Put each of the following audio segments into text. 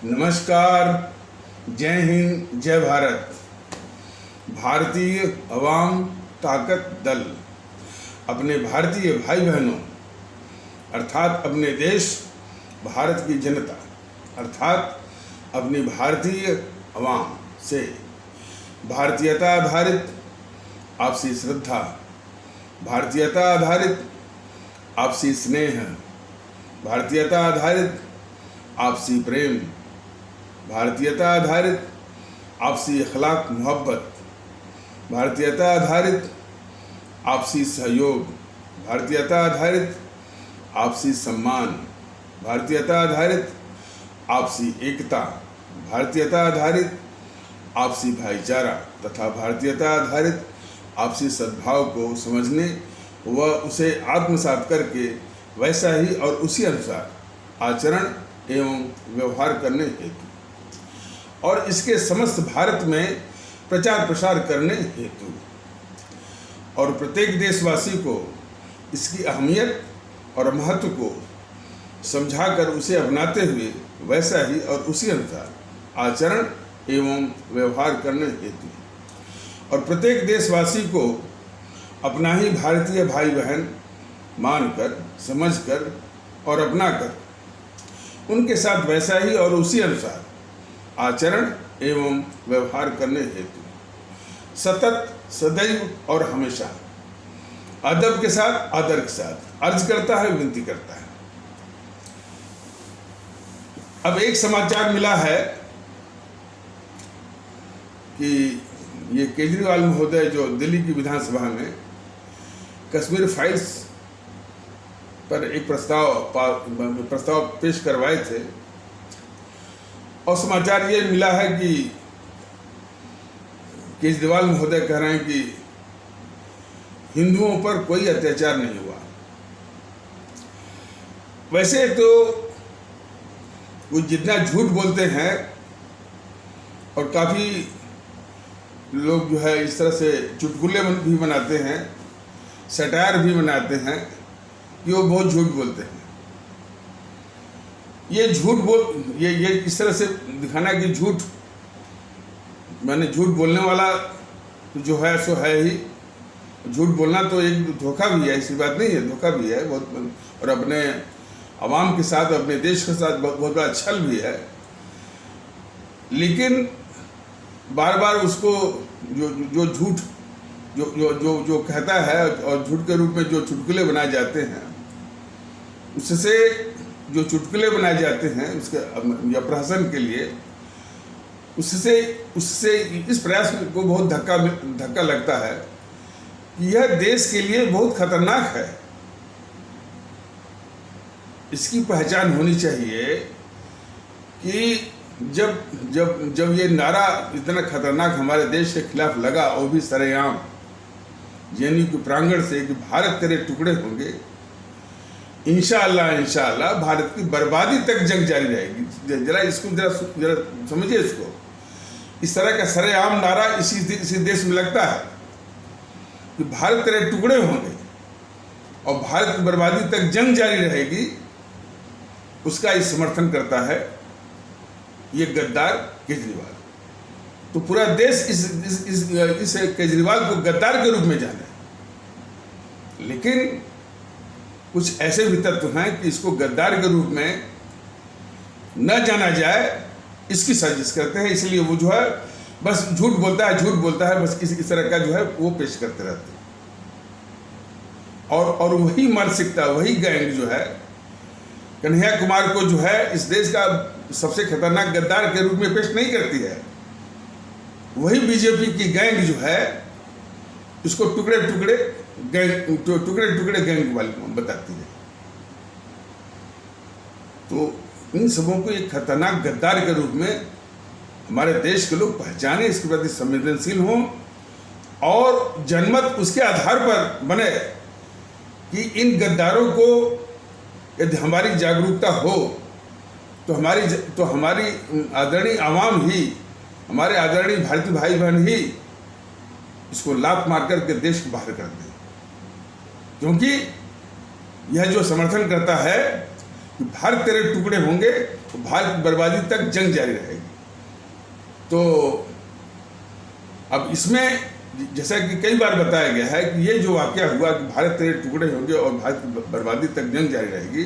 नमस्कार, जय हिंद, जय भारत। भारतीय अवाम ताकत दल अपने भारतीय भाई बहनों अर्थात अपने देश भारत की जनता अर्थात अपनी भारतीय अवाम से भारतीयता आधारित आपसी श्रद्धा, भारतीयता आधारित आपसी स्नेह, भारतीयता आधारित आपसी प्रेम, भारतीयता आधारित आपसी अखलाक मोहब्बत, भारतीयता आधारित आपसी सहयोग, भारतीयता आधारित आपसी सम्मान, भारतीयता आधारित आपसी एकता, भारतीयता आधारित आपसी भाईचारा तथा भारतीयता आधारित आपसी सद्भाव को समझने व उसे आत्मसात करके वैसा ही और उसी अनुसार आचरण एवं व्यवहार करने हेतु और इसके समस्त भारत में प्रचार प्रसार करने हेतु और प्रत्येक देशवासी को इसकी अहमियत और महत्व को समझाकर उसे अपनाते हुए वैसा ही और उसी अनुसार आचरण एवं व्यवहार करने हेतु और प्रत्येक देशवासी को अपना ही भारतीय भाई बहन मानकर, समझकर और अपनाकर उनके साथ वैसा ही और उसी अनुसार आचरण एवं व्यवहार करने हेतु सतत, सदैव और हमेशा अदब के साथ, आदर के साथ अर्ज करता है, विनती करता है। अब एक समाचार मिला है कि ये केजरीवाल महोदय जो दिल्ली की विधानसभा में कश्मीर फाइल्स पर एक प्रस्ताव पेश करवाए थे और समाचार ये मिला है कि केजरीवाल महोदय कह रहे हैं कि हिंदुओं पर कोई अत्याचार नहीं हुआ। वैसे तो वो जितना झूठ बोलते हैं और काफ़ी लोग जो है इस तरह से चुटकुले भी बनाते हैं, सटायर भी बनाते हैं कि वो बहुत झूठ बोलते हैं। ये ये इस तरह से दिखाना कि झूठ मैंने झूठ बोलने वाला जो है सो है ही। झूठ बोलना तो एक धोखा भी है, ऐसी बात नहीं है, धोखा भी है बहुत, और अपने आवाम के साथ, अपने देश के साथ बहुत बड़ा छल भी है। लेकिन बार बार उसको जो झूठ जो कहता है और झूठ के रूप में जो चुटकुले बनाए जाते हैं, उससे जो चुटकुले बनाए जाते हैं उसके या प्रहसन के लिए, उससे इस प्रयास को बहुत धक्का लगता है कि यह देश के लिए बहुत खतरनाक है। इसकी पहचान होनी चाहिए कि जब ये नारा इतना खतरनाक हमारे देश के खिलाफ लगा, वो भी सरेआम जेएनयू के प्रांगण से कि भारत तेरे टुकड़े होंगे, इंशाअल्लाह भारत की बर्बादी तक जंग जारी रहेगी। जरा समझिए इसको। इस तरह का सरेआम नारा इसी देश में लगता है कि भारत तेरे टुकड़े होंगे और भारत की बर्बादी तक जंग जारी रहेगी। उसका ही समर्थन करता है ये गद्दार केजरीवाल। तो पूरा देश इस केजरीवाल को गद्दार के रूप में जाने, लेकिन कुछ ऐसे भी तत्व हैं कि इसको गद्दार के रूप में न जाना जाए, इसकी साजिश करते हैं। इसलिए वो जो है बस झूठ बोलता है, बस इस तरह का जो है वो पेश करते रहते हैं। और वही मानसिकता, वही गैंग जो है कन्हैया कुमार को जो है इस देश का सबसे खतरनाक गद्दार के रूप में पेश नहीं करती है। वही बीजेपी की गैंग जो है इसको टुकड़े टुकड़े गैंग वाली बताती है। तो इन सबों को एक खतरनाक गद्दार के रूप में हमारे देश के लोग पहचाने, इसके प्रति संवेदनशील हों और जनमत उसके आधार पर बने कि इन गद्दारों को यदि हमारी जागरूकता हो तो हमारी आदरणीय आवाम ही, हमारे आदरणीय भारतीय भाई बहन ही इसको लात मार करके देश को बाहर कर दें। क्योंकि यह जो समर्थन करता है कि भारत तेरे टुकड़े होंगे तो भारत की बर्बादी तक जंग जारी रहेगी। तो अब इसमें जैसा कि कई बार बताया गया है कि ये जो वाकया हुआ कि भारत तेरे टुकड़े होंगे और भारत की बर्बादी तक जंग जारी रहेगी,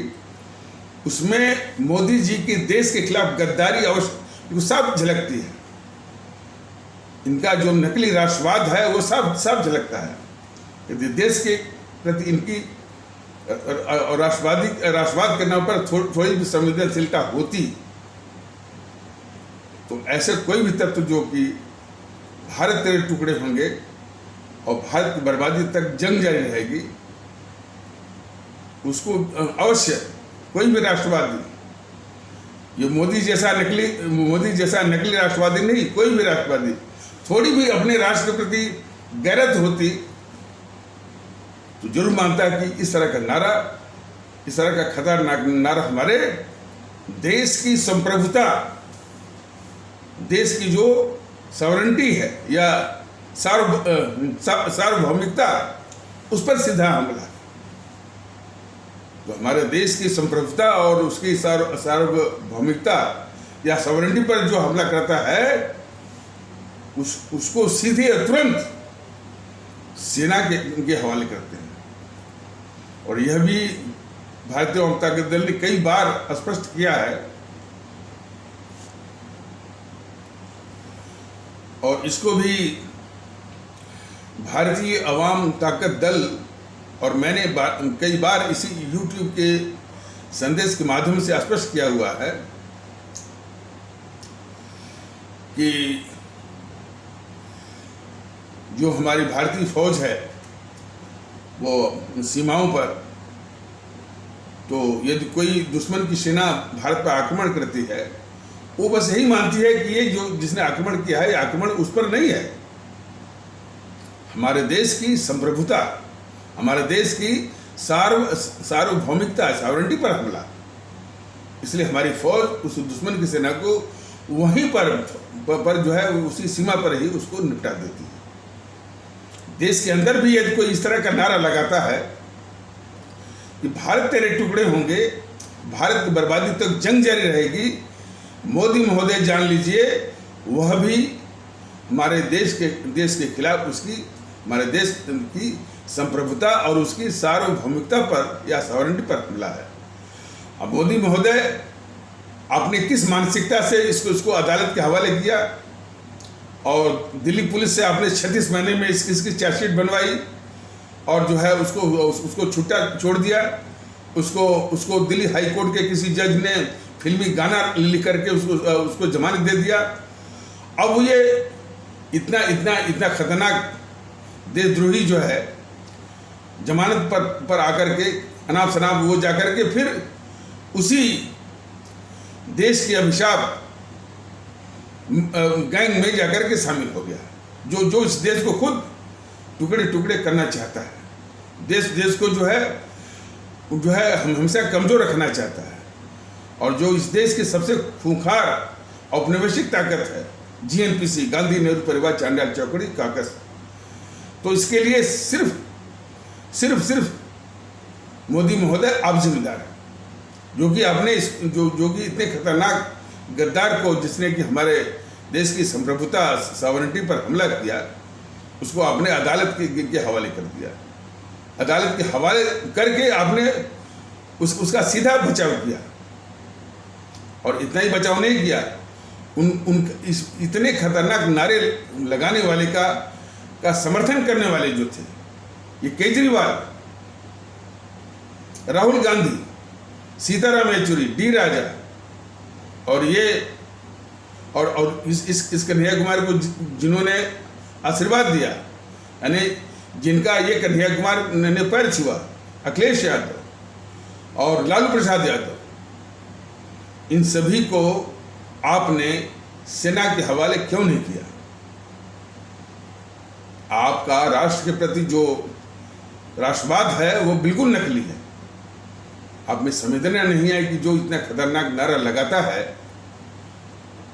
उसमें मोदी जी की देश के खिलाफ गद्दारी अवश्य साफ झलकती है। इनका जो नकली राष्ट्रवाद है वो साफ झलकता है। यदि देश के प्रति इनकी राष्ट्रवाद के नाम पर थोड़ी भी संवेदनशीलता होती तो ऐसे कोई भी तत्व जो कि भारत तेरे टुकड़े होंगे और भारत की बर्बादी तक जंग जारी रहेगी, उसको अवश्य कोई भी राष्ट्रवादी, ये मोदी जैसा नकली राष्ट्रवादी नहीं, कोई भी राष्ट्रवादी थोड़ी भी अपने राष्ट्र के प्रति गैरत होती तो जरूर मानता है कि इस तरह का नारा, इस तरह का खतरनाक नारा हमारे देश की संप्रभुता, देश की जो सॉवरेंटी है या सार्वभौमिकता, उस पर सीधा हमला। तो हमारे देश की संप्रभुता और उसकी सार्वभौमिकता या सॉवरेंटी पर जो हमला करता है उसको सीधे तुरंत सेना के हवाले करते हैं। और यह भी भारतीय जनता दल ने कई बार स्पष्ट किया है और इसको भी भारतीय अवाम ताकत दल और मैंने कई बार इसी YouTube के संदेश के माध्यम से स्पष्ट किया हुआ है कि जो हमारी भारतीय फौज है वो सीमाओं पर, तो यदि कोई दुश्मन की सेना भारत पर आक्रमण करती है, वो बस यही मानती है कि ये जो जिसने आक्रमण किया है, ये आक्रमण उस पर नहीं है। हमारे देश की संप्रभुता, हमारे देश की सार्वभौमिकता, सॉवरेंटी पर हमला। इसलिए हमारी फौज उस दुश्मन की सेना को वहीं पर जो है उसी सीमा पर ही उसको निपटा देती है। देश के अंदर भी यदि कोई इस तरह का नारा लगाता है कि भारत तेरे टुकड़े होंगे, भारत की बर्बादी तक जंग जारी रहेगी, मोदी महोदय जान लीजिए वह भी हमारे देश के खिलाफ उसकी, हमारे देश की संप्रभुता और उसकी सार्वभौमिकता पर या सॉवरेंटी पर हमला है। अब मोदी महोदय आपने किस मानसिकता से इसको अदालत के हवाले किया और दिल्ली पुलिस से आपने 36 महीने में इसकी चार्जशीट बनवाई और जो है उसको छुट्टा छोड़ दिया, उसको दिल्ली हाई कोर्ट के किसी जज ने फिल्मी गाना लिख करके उसको जमानत दे दिया। अब ये इतना खतरनाक देशद्रोही जो है जमानत पर आकर के अनाप शनाप वो जाकर के फिर उसी देश के अभिशाप गैंग में जाकर के शामिल हो गया, जो इस देश को खुद टुकड़े टुकड़े करना चाहता है, देश को जो है हमेशा कमजोर रखना चाहता है। और जो इस देश की सबसे खूंखार औपनिवेशिक ताकत है GNPC, गांधी नेहरू परिवार चांडाल चौकड़ी काकस, तो इसके लिए सिर्फ मोदी महोदय आप जिम्मेदार है, जो कि आपने जो कि इतने खतरनाक गद्दार को, जिसने कि हमारे देश की संप्रभुता सॉवरेंटी पर हमला किया, उसको आपने अदालत के हवाले कर दिया। अदालत के हवाले करके आपने उसका सीधा बचाव किया। और इतना ही बचाव नहीं किया, इतने खतरनाक नारे लगाने वाले का समर्थन करने वाले जो थे, ये केजरीवाल, राहुल गांधी, सीताराम येचुरी, डी राजा और इस कन्हैया कुमार को जिन्होंने आशीर्वाद दिया, यानी जिनका ये कन्हैया कुमार ने पैर छुआ, अखिलेश यादव और लालू प्रसाद यादव, इन सभी को आपने सेना के हवाले क्यों नहीं किया? आपका राष्ट्र के प्रति जो राष्ट्रवाद है वो बिल्कुल नकली है। आप में संवेदना नहीं है कि जो इतना खतरनाक नारा लगाता है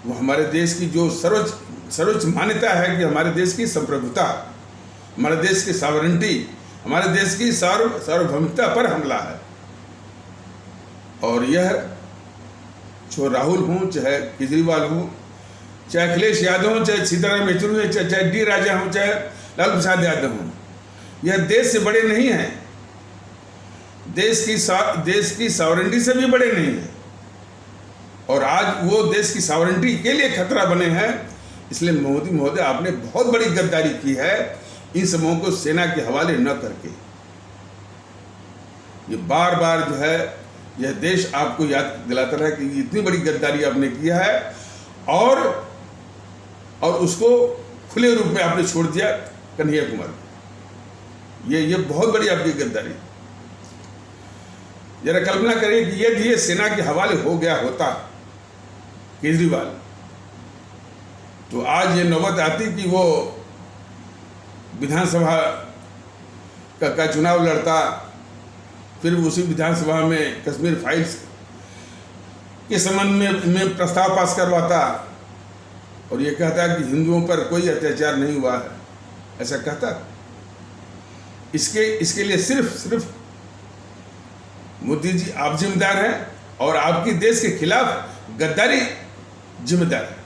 वो हमारे देश की जो सर्वोच्च मान्यता है कि हमारे देश की संप्रभुता, हमारे देश की सॉवरेंटी, हमारे देश की सार्वभौमिकता पर हमला है। और यह चाहे राहुल हों, चाहे केजरीवाल हों, चाहे अखिलेश यादव हों, चाहे सीताराम येचुरी हों, चाहे डी राजा हों, चाहे लालू प्रसाद यादव हों, यह देश से बड़े नहीं हैं, देश की सॉवरेंटी से भी बड़े नहीं हैं। और आज वो देश की सॉवरेंटी के लिए खतरा बने हैं। इसलिए मोदी महोदय, आपने बहुत बड़ी गद्दारी की है इन समूहों को सेना के हवाले न करके। ये बार बार जो है यह देश आपको याद दिलाता रहा कि इतनी बड़ी गद्दारी आपने किया है, और उसको खुले रूप में आपने छोड़ दिया कन्हैया कुमार को। ये बहुत बड़ी आपकी गद्दारी। जरा कल्पना करिए कि यदि ये सेना के हवाले हो गया होता केजरीवाल, तो आज ये नौबत आती कि वो विधानसभा का चुनाव लड़ता, फिर उसी विधानसभा में कश्मीर फाइल्स के संबंध में प्रस्ताव पास करवाता और ये कहता कि हिंदुओं पर कोई अत्याचार नहीं हुआ है, ऐसा कहता। इसके लिए सिर्फ मोदी जी आप जिम्मेदार हैं, और आपकी देश के खिलाफ गद्दारी जिम्मेदार है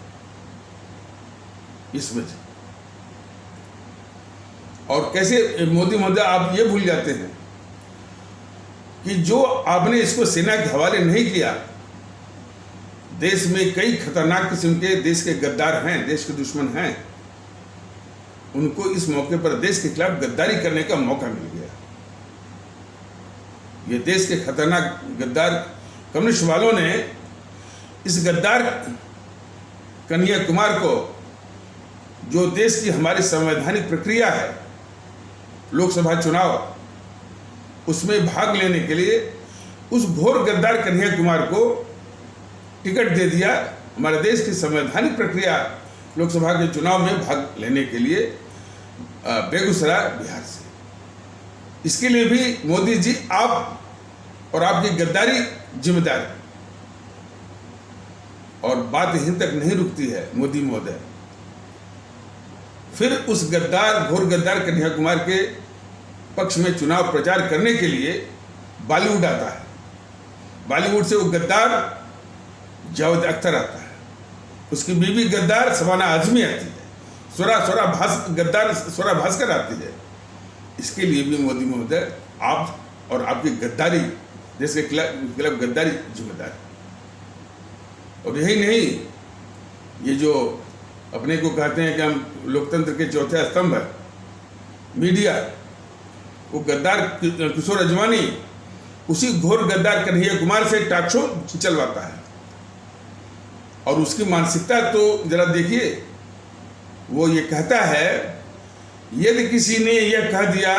इस वजह। और कैसे मोदी महोदय आप ये भूल जाते हैं कि जो आपने इसको सेना के हवाले नहीं किया, देश में कई खतरनाक किस्म के देश के गद्दार हैं, देश के दुश्मन हैं, उनको इस मौके पर देश के खिलाफ गद्दारी करने का मौका मिल गया। ये देश के खतरनाक गद्दार कम्युनिस्ट वालों ने इस गद्दार कन्हैया कुमार को, जो देश की हमारी संवैधानिक प्रक्रिया है लोकसभा चुनाव, उसमें भाग लेने के लिए उस घोर गद्दार कन्हैया कुमार को टिकट दे दिया, हमारे देश की संवैधानिक प्रक्रिया लोकसभा के चुनाव में भाग लेने के लिए बेगूसराय, बिहार से। इसके लिए भी मोदी जी आप और आपकी गद्दारी जिम्मेदार है। और बात यहीं तक नहीं रुकती है मोदी महोदय, फिर उस घोर गद्दार कन्हैया कुमार के पक्ष में चुनाव प्रचार करने के लिए बॉलीवुड आता है। बॉलीवुड से वो गद्दार जावेद अख्तर आता है, उसकी बीवी गद्दार शबाना आजमी आती है, गद्दार स्वरा भास्कर आती है। इसके लिए भी मोदी महोदय आप और आपकी गद्दारी, देश के खिलाफ गद्दारी जिम्मेदार है। और यही नहीं, ये जो अपने को कहते हैं कि हम लोकतंत्र के चौथे स्तंभ है मीडिया, वो गद्दार किशोर अजवानी उसी घोर गद्दार कन्हैया कुमार से टॉक शो चलवाता है। और उसकी मानसिकता तो जरा देखिए, वो ये कहता है यदि किसी ने यह कह दिया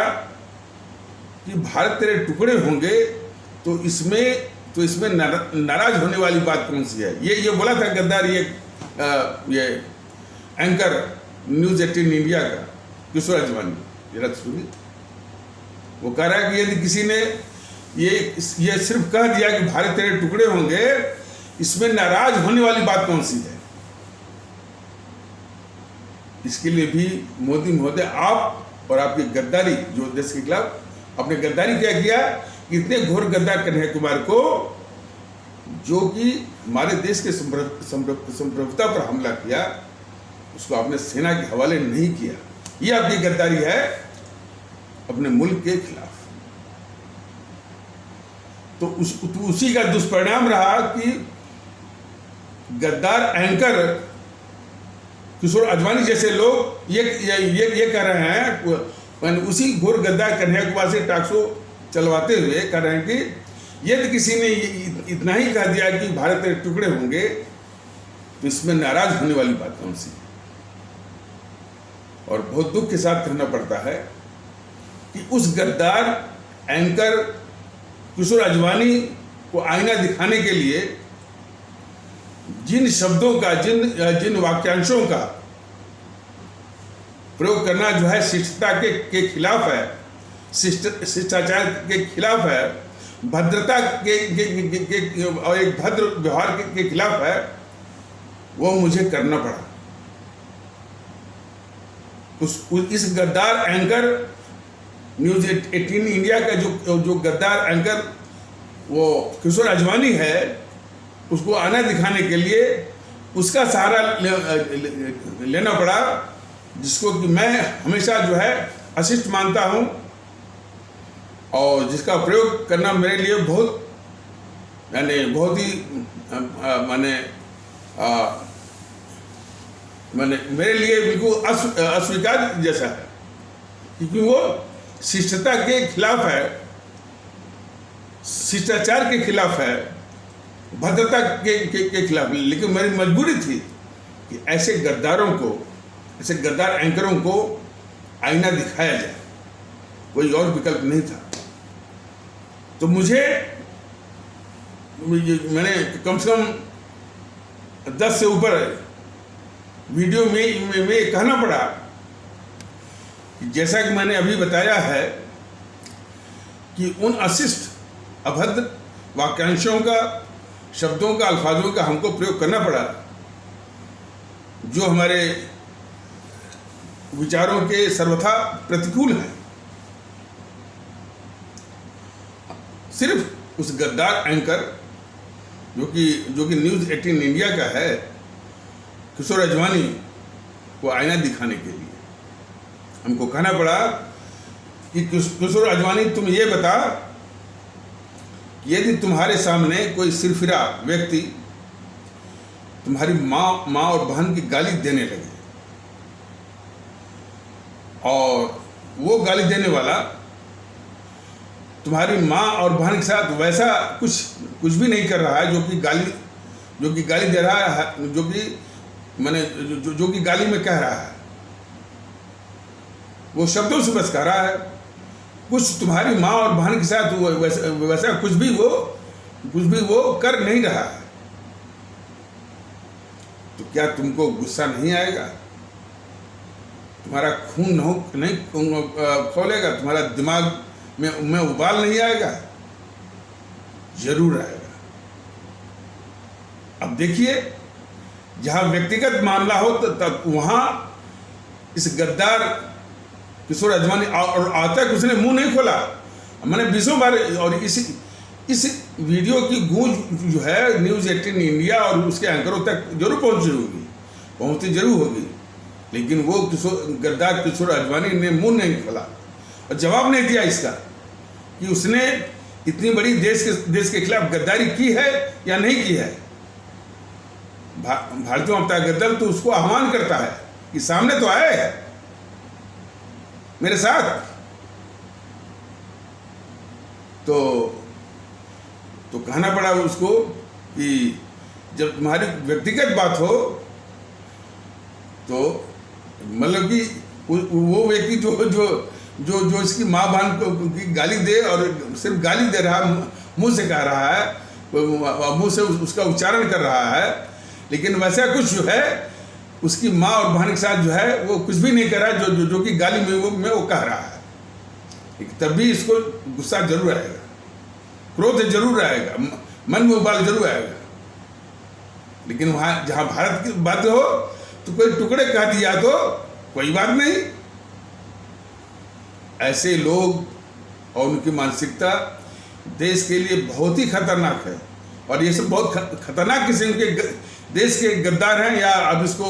कि भारत तेरे टुकड़े होंगे तो इसमें नाराज होने वाली बात कौन सी है। ये बोला था गद्दार, ये एंकर न्यूज़ 18 इंडिया का किशोर अजवानी, जरा सुनिए। वो कह रहा है कि यदि किसी ने ये सिर्फ कह दिया कि भारत तेरे टुकड़े होंगे, इसमें नाराज होने वाली बात कौन सी है। इसके लिए भी मोदी महोदय आप और आपकी गद्दारी, जो देश के खिलाफ आपने गद्दारी क्या किया, इतने घोर गद्दार कन्हैया कुमार को, जो कि हमारे देश के संप्रभुता पर हमला किया, उसको आपने सेना के हवाले नहीं किया। ये आपकी गद्दारी है अपने मुल्क के खिलाफ। तो उसी का दुष्परिणाम रहा कि गद्दार एंकर किशोर अडवाणी जैसे लोग ये कह रहे हैं, उसी घोर गद्दार कन्हैया कुमार से टॉक शो चलवाते हुए कह रहे हैं कि यदि किसी ने इतना ही कह दिया कि भारत के टुकड़े होंगे तो इसमें नाराज होने वाली बात कौन सी है। और बहुत दुख के साथ कहना पड़ता है कि उस गद्दार एंकर किशोर अजवानी को आईना दिखाने के लिए जिन शब्दों का, जिन वाक्यांशों का प्रयोग करना जो है शिष्टता के खिलाफ है, शिष्टाचार के खिलाफ है, भद्रता के और एक भद्र व्यवहार के खिलाफ है, वो मुझे करना पड़ा। इस गद्दार एंकर न्यूज़ 18 इंडिया का जो गद्दार एंकर वो किशोर आजवानी है, उसको आना दिखाने के लिए उसका सहारा लेना पड़ा, जिसको कि मैं हमेशा जो है अशिष्ट मानता हूँ और जिसका प्रयोग करना मेरे लिए बहुत बहुत ही माने मेरे लिए बिल्कुल अस्वीकार जैसा है, क्योंकि वो शिष्टता के खिलाफ है, शिष्टाचार के खिलाफ है, भद्रता के खिलाफ। लेकिन मेरी मजबूरी थी कि ऐसे गद्दारों को, ऐसे गद्दार एंकरों को आईना दिखाया जाए, कोई और विकल्प नहीं था। तो मैंने कम से कम 10 से ऊपर वीडियो में कहना पड़ा कि जैसा कि मैंने अभी बताया है कि उन अशिष्ट अभद्र वाक्यांशों का, शब्दों का, अल्फाजों का हमको प्रयोग करना पड़ा जो हमारे विचारों के सर्वथा प्रतिकूल हैं। सिर्फ उस गद्दार एंकर जो कि न्यूज़ 18 इंडिया का है, किशोर आजवानी को आईना दिखाने के लिए हमको कहना पड़ा कि किशोर आजवानी तुम ये बता कि यदि तुम्हारे सामने कोई सिरफिरा व्यक्ति तुम्हारी माँ और बहन की गाली देने लगे और वो गाली देने वाला तुम्हारी माँ और बहन के साथ वैसा कुछ भी नहीं कर रहा है जो कि गाली दे रहा है, जो कि गाली में कह रहा है, वो शब्दों से बस कह रहा है, कुछ तुम्हारी माँ और बहन के साथ वैसा कुछ भी वो कर नहीं रहा है, तो क्या तुमको गुस्सा नहीं आएगा? तुम्हारा खून नहीं खौलेगा? तुम्हारा दिमाग में उबाल नहीं आएगा? जरूर आएगा। अब देखिए, जहां व्यक्तिगत मामला हो तब वहां इस गद्दार किशोर आजवानी और आज तक उसने मुंह नहीं खोला। मैंने 20 बार, और इस वीडियो की गूंज जो है न्यूज़ 18 इंडिया और उसके एंकरों तक जरूर पहुंचती जरूर होगी, लेकिन वो गद्दार किशोर आजवानी ने मुंह नहीं खोला और जवाब नहीं दिया इसका कि उसने इतनी बड़ी देश के खिलाफ गद्दारी की है या नहीं की है। भारतीय जनता दल तो उसको आह्वान करता है कि सामने तो आए मेरे साथ। तो कहना पड़ा उसको कि जब तुम्हारी व्यक्तिगत बात हो तो मतलब कि वो व्यक्ति जो इसकी माँ बहन को की गाली दे और सिर्फ गाली दे रहा है, मुंह से कह रहा है, मुंह से उसका उच्चारण कर रहा है, लेकिन वैसा कुछ जो है उसकी माँ और बहन के साथ जो है वो कुछ भी नहीं कर रहा है जो कि गाली में वो कह रहा है। तब भी इसको गुस्सा जरूर आएगा, क्रोध जरूर आएगा, मन में उबाल जरूर आएगा। लेकिन वहाँ जहाँ भारत की बात हो तो कोई टुकड़े कह दिया तो कोई बात नहीं। ऐसे लोग और उनकी मानसिकता देश के लिए बहुत ही खतरनाक है, और ये सब बहुत खतरनाक किस्म के देश के गद्दार हैं, या अब इसको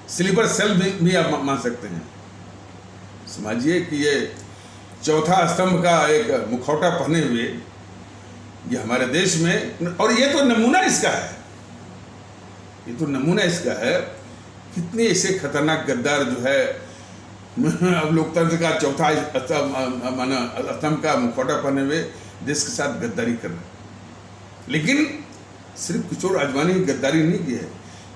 स्लीपर सेल भी आप मान सकते हैं। समझिए कि ये चौथा स्तंभ का एक मुखौटा पहने हुए ये हमारे देश में, और ये तो नमूना इसका है, ये तो नमूना इसका है। कितने ऐसे खतरनाक गद्दार जो है अब लोकतंत्र का चौथा स्तंभ का मुखौटा पहने हुए देश के साथ गद्दारी कर रहे हैं। लेकिन सिर्फ किशोर आजवानी की गद्दारी नहीं की है,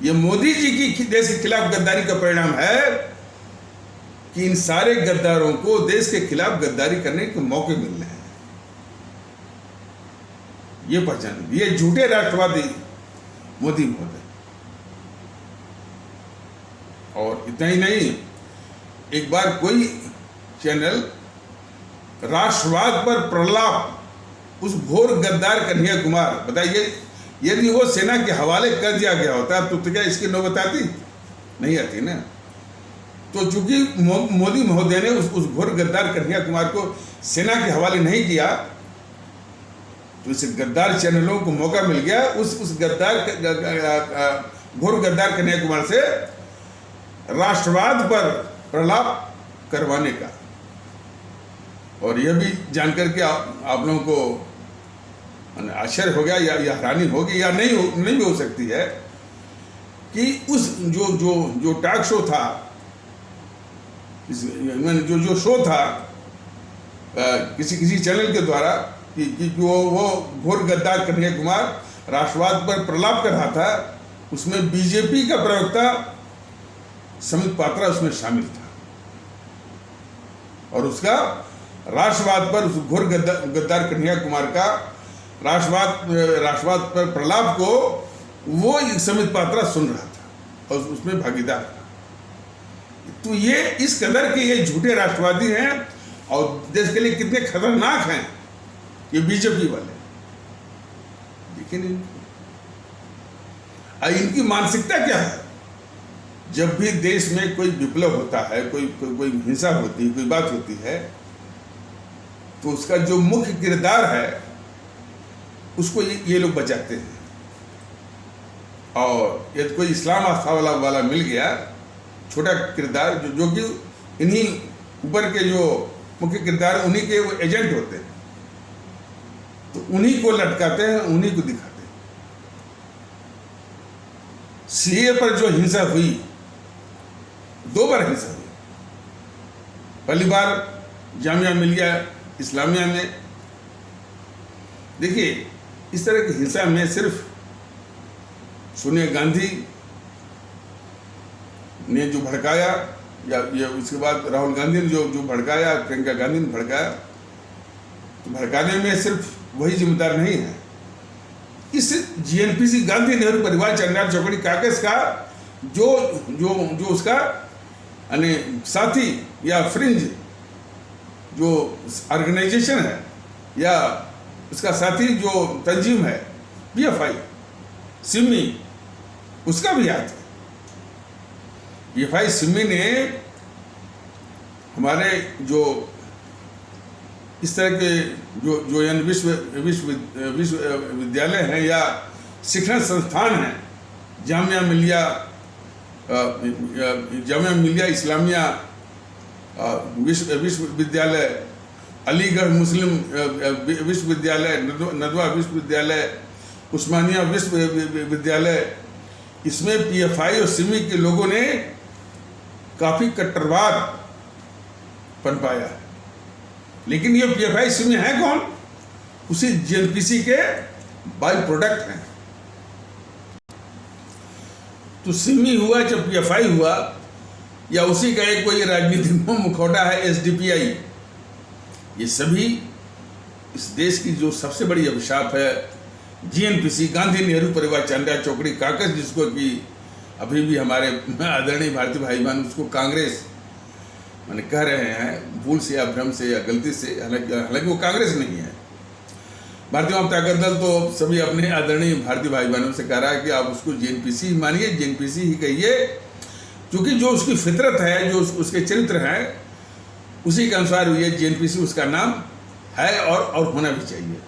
ये मोदी जी की देश के खिलाफ गद्दारी का परिणाम है कि इन सारे गद्दारों को देश के खिलाफ गद्दारी करने के मौके मिल रहे हैं। ये पहचान, ये झूठे राष्ट्रवादी मोदी महोदय। और इतना ही नहीं, एक बार कोई चैनल राष्ट्रवाद पर प्रलाप उस घोर गद्दार कन्हैया कुमार, बताइए यदि वो सेना के हवाले कर दिया गया होता तो क्या इसकी नौबत आती? नहीं आती ना। तो चूंकि मोदी महोदय ने उस घोर गद्दार कन्हैया कुमार को सेना के हवाले नहीं किया, तो इस गद्दार चैनलों को मौका मिल गया उस गद्दार घोर गद्दार कन्हैया कुमार से राष्ट्रवाद पर प्रलाप करवाने का। और यह भी जानकर के आप लोगों को आश्चर्य हो गया या हैरानी होगी या नहीं भी हो सकती है कि उस जो टॉक शो था, जो शो था किसी चैनल के द्वारा कि वो घोर गद्दार कन्हैया कुमार राष्ट्रवाद पर प्रलाप कर रहा था, उसमें बीजेपी का प्रवक्ता समित पात्रा उसमें शामिल था और उसका राष्ट्रवाद पर उस घोर गद्दार कन्हैया कुमार का राष्ट्रवाद पर प्रलाप को वो समित पात्रा सुन रहा था और उसमें भागीदार था। तो ये इस कदर के ये झूठे राष्ट्रवादी हैं और देश के लिए कितने खतरनाक हैं ये बीजेपी वाले। देखिए इनकी मानसिकता क्या है। जब भी देश में कोई विप्लव होता है, कोई हिंसा होती है, कोई बात होती है, तो उसका जो मुख्य किरदार है उसको ये लोग बचाते हैं। और यदि कोई इस्लाम आस्था वाला मिल गया छोटा किरदार जो कि इन्हीं ऊपर के जो मुख्य किरदार उन्हीं के वो एजेंट होते हैं, तो उन्हीं को लटकाते हैं, उन्हीं को दिखाते हैं। सीए पर जो हिंसा हुई, 2 बार हिंसा हुई। पहली बार जामिया मिलिया इस्लामिया में। देखिए इस तरह की हिंसा में सिर्फ सोनिया गांधी ने जो भड़काया या उसके बाद राहुल गांधी ने जो भड़काया, प्रियंका गांधी ने भड़काया, तो भड़काने में सिर्फ वही जिम्मेदार नहीं है। इस जीएनपीसी गांधी नेहरू परिवार चंडाल चौकड़ी काकेस का जो उसका यानी साथी या फ्रिंज जो ऑर्गेनाइजेशन है या उसका साथी जो तंजीम है पीएफआई सिमी, उसका भी हाथ है। पीएफआई सिमी ने हमारे जो इस तरह के जो विश्वविद्यालय हैं या शिक्षण संस्थान हैं, जामिया मिलिया इस्लामिया विश्वविद्यालय, अलीगढ़ मुस्लिम विश्वविद्यालय, नदवा विश्वविद्यालय, उस्मानिया विश्वविद्यालय, इसमें पीएफआई और सिमी के लोगों ने काफ़ी कट्टरवाद पनपाया है। लेकिन ये पीएफआई सिमी है कौन? उसी जीएनपीसी के बाई प्रोडक्ट हैं। तो सिमी हुआ चाहे पीएफआई हुआ या उसी का एक कोई राजनीतिक मुखौटा है एसडीपीआई, ये सभी इस देश की जो सबसे बड़ी अभिशाप है जीएनपीसी गांधी नेहरू परिवार चंडाल चौकड़ी काकस, जिसको कि अभी भी हमारे आदरणीय भारतीय भाई बहन उसको कांग्रेस मैंने कह रहे हैं, भूल से या भ्रम से या गलती से, हालांकि वो कांग्रेस नहीं है। भारतीय जनता दल तो सभी अपने आदरणीय भारतीय भाई बहनों से कह रहा है कि आप उसको जीएनपीसी ही मानिए, जीएनपीसी ही कहिए, क्योंकि जो उसकी फितरत है, जो उसके चरित्र हैं, उसी के अनुसार ये जीएनपीसी उसका नाम है और होना भी चाहिए।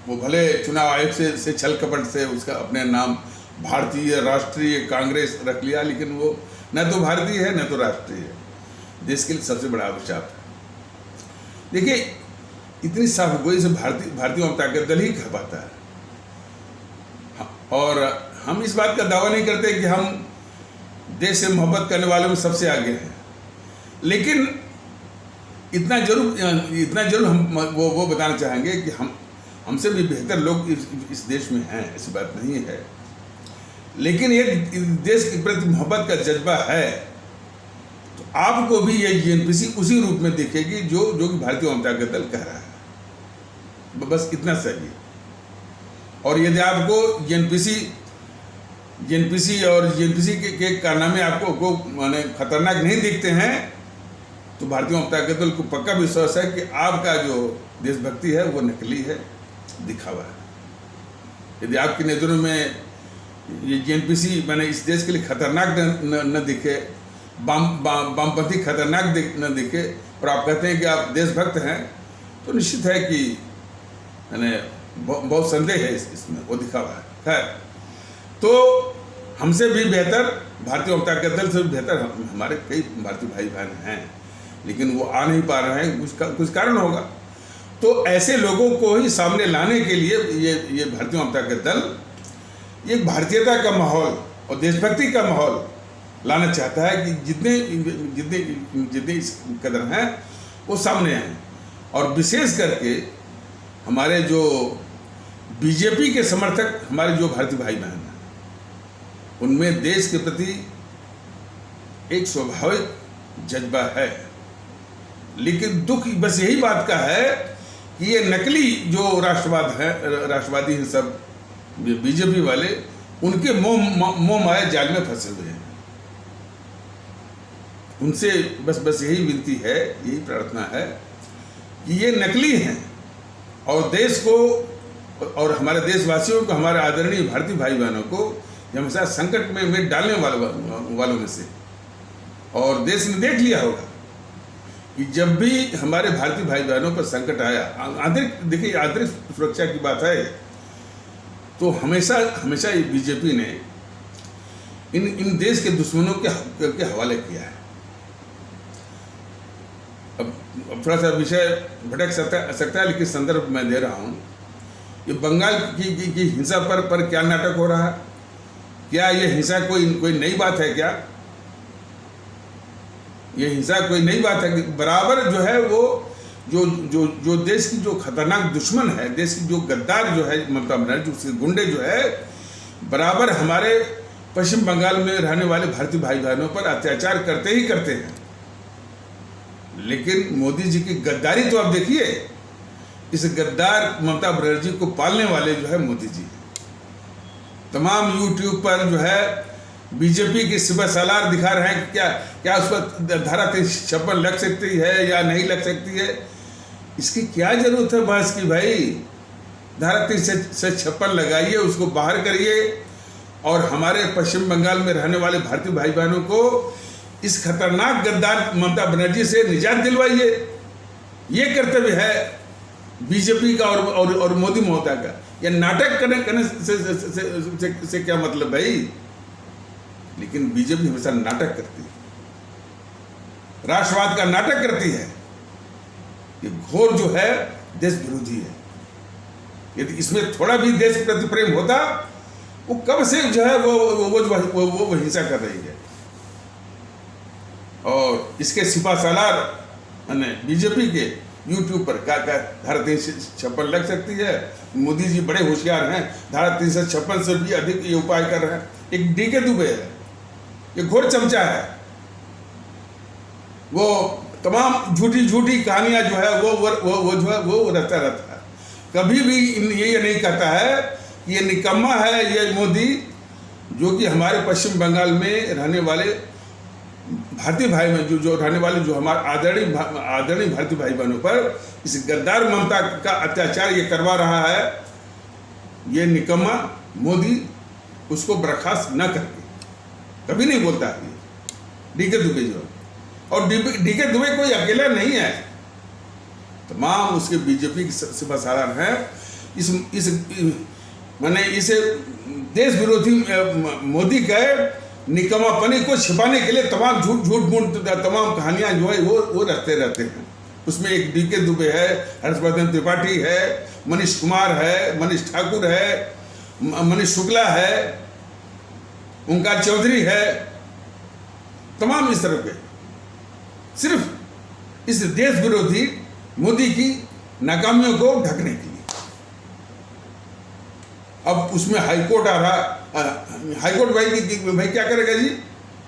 वो भले चुनाव आयोग से छल कपट से उसका अपने नाम भारतीय राष्ट्रीय कांग्रेस रख लिया, लेकिन वो न तो भारतीय है न तो राष्ट्रीय है। देश के लिए सबसे बड़ा अभिशाप है। देखिए इतनी साफगोई से भारतीय जनता दल ही कह पाता है। और हम इस बात का दावा नहीं करते कि हम देश से मोहब्बत करने वालों में सबसे आगे हैं, लेकिन इतना जरूर हम वो बताना चाहेंगे कि हमसे भी बेहतर लोग इस देश में हैं, ऐसी बात नहीं है। लेकिन ये देश के प्रति मोहब्बत का जज्बा है तो आपको भी ये जीएनपीसी उसी रूप में दिखेगी जो कि भारतीय जनता दल कह रहा है। बस इतना सही है। और यदि आपको जीएनपीसी और जीएनपीसी के कारनामे आपको माने खतरनाक नहीं दिखते हैं, तो भारतीय जनता दल को पक्का विश्वास है कि आपका जो देशभक्ति है वो नकली है, दिखावा है। यदि आपकी नज़रों में ये जीएनपीसी मैंने इस देश के लिए खतरनाक न दिखे, वामपंथी खतरनाक न दिखे, और आप कहते हैं कि आप देशभक्त हैं, तो निश्चित है कि यानी बहुत संदेह है इसमें, वो दिखा हुआ है। खैर, तो हमसे भी बेहतर, भारतीय जनता दल से भी बेहतर हमारे कई भारतीय भाई बहन हैं, लेकिन वो आ नहीं पा रहे हैं, कुछ कारण होगा। तो ऐसे लोगों को ही सामने लाने के लिए ये भारतीय जनता दल एक भारतीयता का माहौल और देशभक्ति का माहौल लाना चाहता है कि जितने इस कदर हैं वो सामने आए। और विशेष करके हमारे जो बीजेपी के समर्थक, हमारे जो भारतीय भाई बहन हैं, उनमें देश के प्रति एक स्वाभाविक जज्बा है, लेकिन दुख बस यही बात का है कि ये नकली जो राष्ट्रवादी हैं सब बीजेपी वाले, उनके मोह माया जाल में फंसे हुए हैं। उनसे बस यही विनती है, यही प्रार्थना है कि ये नकली हैं और देश को और हमारे देशवासियों को, हमारे आदरणीय भारतीय भाई बहनों को हमेशा संकट में डालने वालों में से। और देश ने देख लिया होगा कि जब भी हमारे भारतीय भाई बहनों पर संकट आया, आंतरिक सुरक्षा की बात है, तो हमेशा ये बीजेपी ने इन देश के दुश्मनों के हवाले किया है। अब थोड़ा सा विषय भटक सकता है, लेकिन संदर्भ मैं दे रहा हूँ। ये बंगाल की हिंसा पर क्या नाटक हो रहा है? क्या ये हिंसा कोई नई बात है? क्या ये हिंसा कोई नई बात है? बराबर जो है वो जो देश की जो खतरनाक दुश्मन है, देश की जो गद्दार जो है ममता बनर्जी, उसके गुंडे जो है, बराबर हमारे पश्चिम बंगाल में रहने वाले भारतीय भाई बहनों पर अत्याचार करते ही करते हैं। लेकिन मोदी जी की गद्दारी तो आप देखिए, इस गद्दार ममता बनर्जी को पालने वाले जो है मोदी जी। तमाम यूट्यूब पर जो है बीजेपी की सिपह सालार दिखा रहे हैं कि क्या उस पर धारा 356 लग सकती है या नहीं लग सकती है। इसकी क्या जरूरत है बहस की भाई? धारा 356 लगाइए, उसको बाहर करिए और हमारे पश्चिम बंगाल में रहने वाले भारतीय भाई बहनों को इस खतरनाक गद्दार ममता बनर्जी से निजात दिलवाइए। ये कर्तव्य है बीजेपी का और मोदी महोदय का। यह नाटक करने से क्या मतलब भाई? लेकिन बीजेपी हमेशा नाटक करती है, राष्ट्रवाद का नाटक करती है। ये घोर जो है देश विरोधी है। यदि इसमें थोड़ा भी देश के प्रति प्रेम होता, वो कब से जो है वो हिंसा कर रही है। और इसके सिपह सालार बीजेपी के यूट्यूब पर क्या धारा 356 लग सकती है। मोदी जी बड़े होशियार हैं, धारा 356 से भी अधिक ये उपाय कर रहे हैं। एक डीके दुबे है, ये घोर चमचा है। वो तमाम झूठी कहानियां जो है वो रचता रहता है। कभी भी ये नहीं कहता है कि ये निकम्मा है ये मोदी, जो कि हमारे पश्चिम बंगाल में रहने वाले भारतीय भाई में जो रहने वाले जो हमारे आदरणीय भारतीय भाई बहनों पर इस गद्दार ममता का अत्याचार ये करवा रहा है। ये निकम्मा मोदी उसको बर्खास्त न करके कभी नहीं बोलता है डीके दुबे जो। और डीके दुबे कोई अकेला नहीं है, तमाम उसके बीजेपी के सिपह सालार हैं। माने इसे देश विरोधी मोदी के निकम्मापनी को छिपाने के लिए तमाम झूठ तमाम कहानियां जो है वो रखते रहते हैं। उसमें एक डीके दुबे है, हर्षवर्धन त्रिपाठी है, मनीष कुमार है, मनीष ठाकुर है, मनीष शुक्ला है, ओंकार चौधरी है, तमाम इस तरह के, सिर्फ इस देश विरोधी मोदी की नाकामियों को ढकने के लिए। अब उसमें हाईकोर्ट आ रहा, हाईकोर्ट भाई क्या करेगा जी?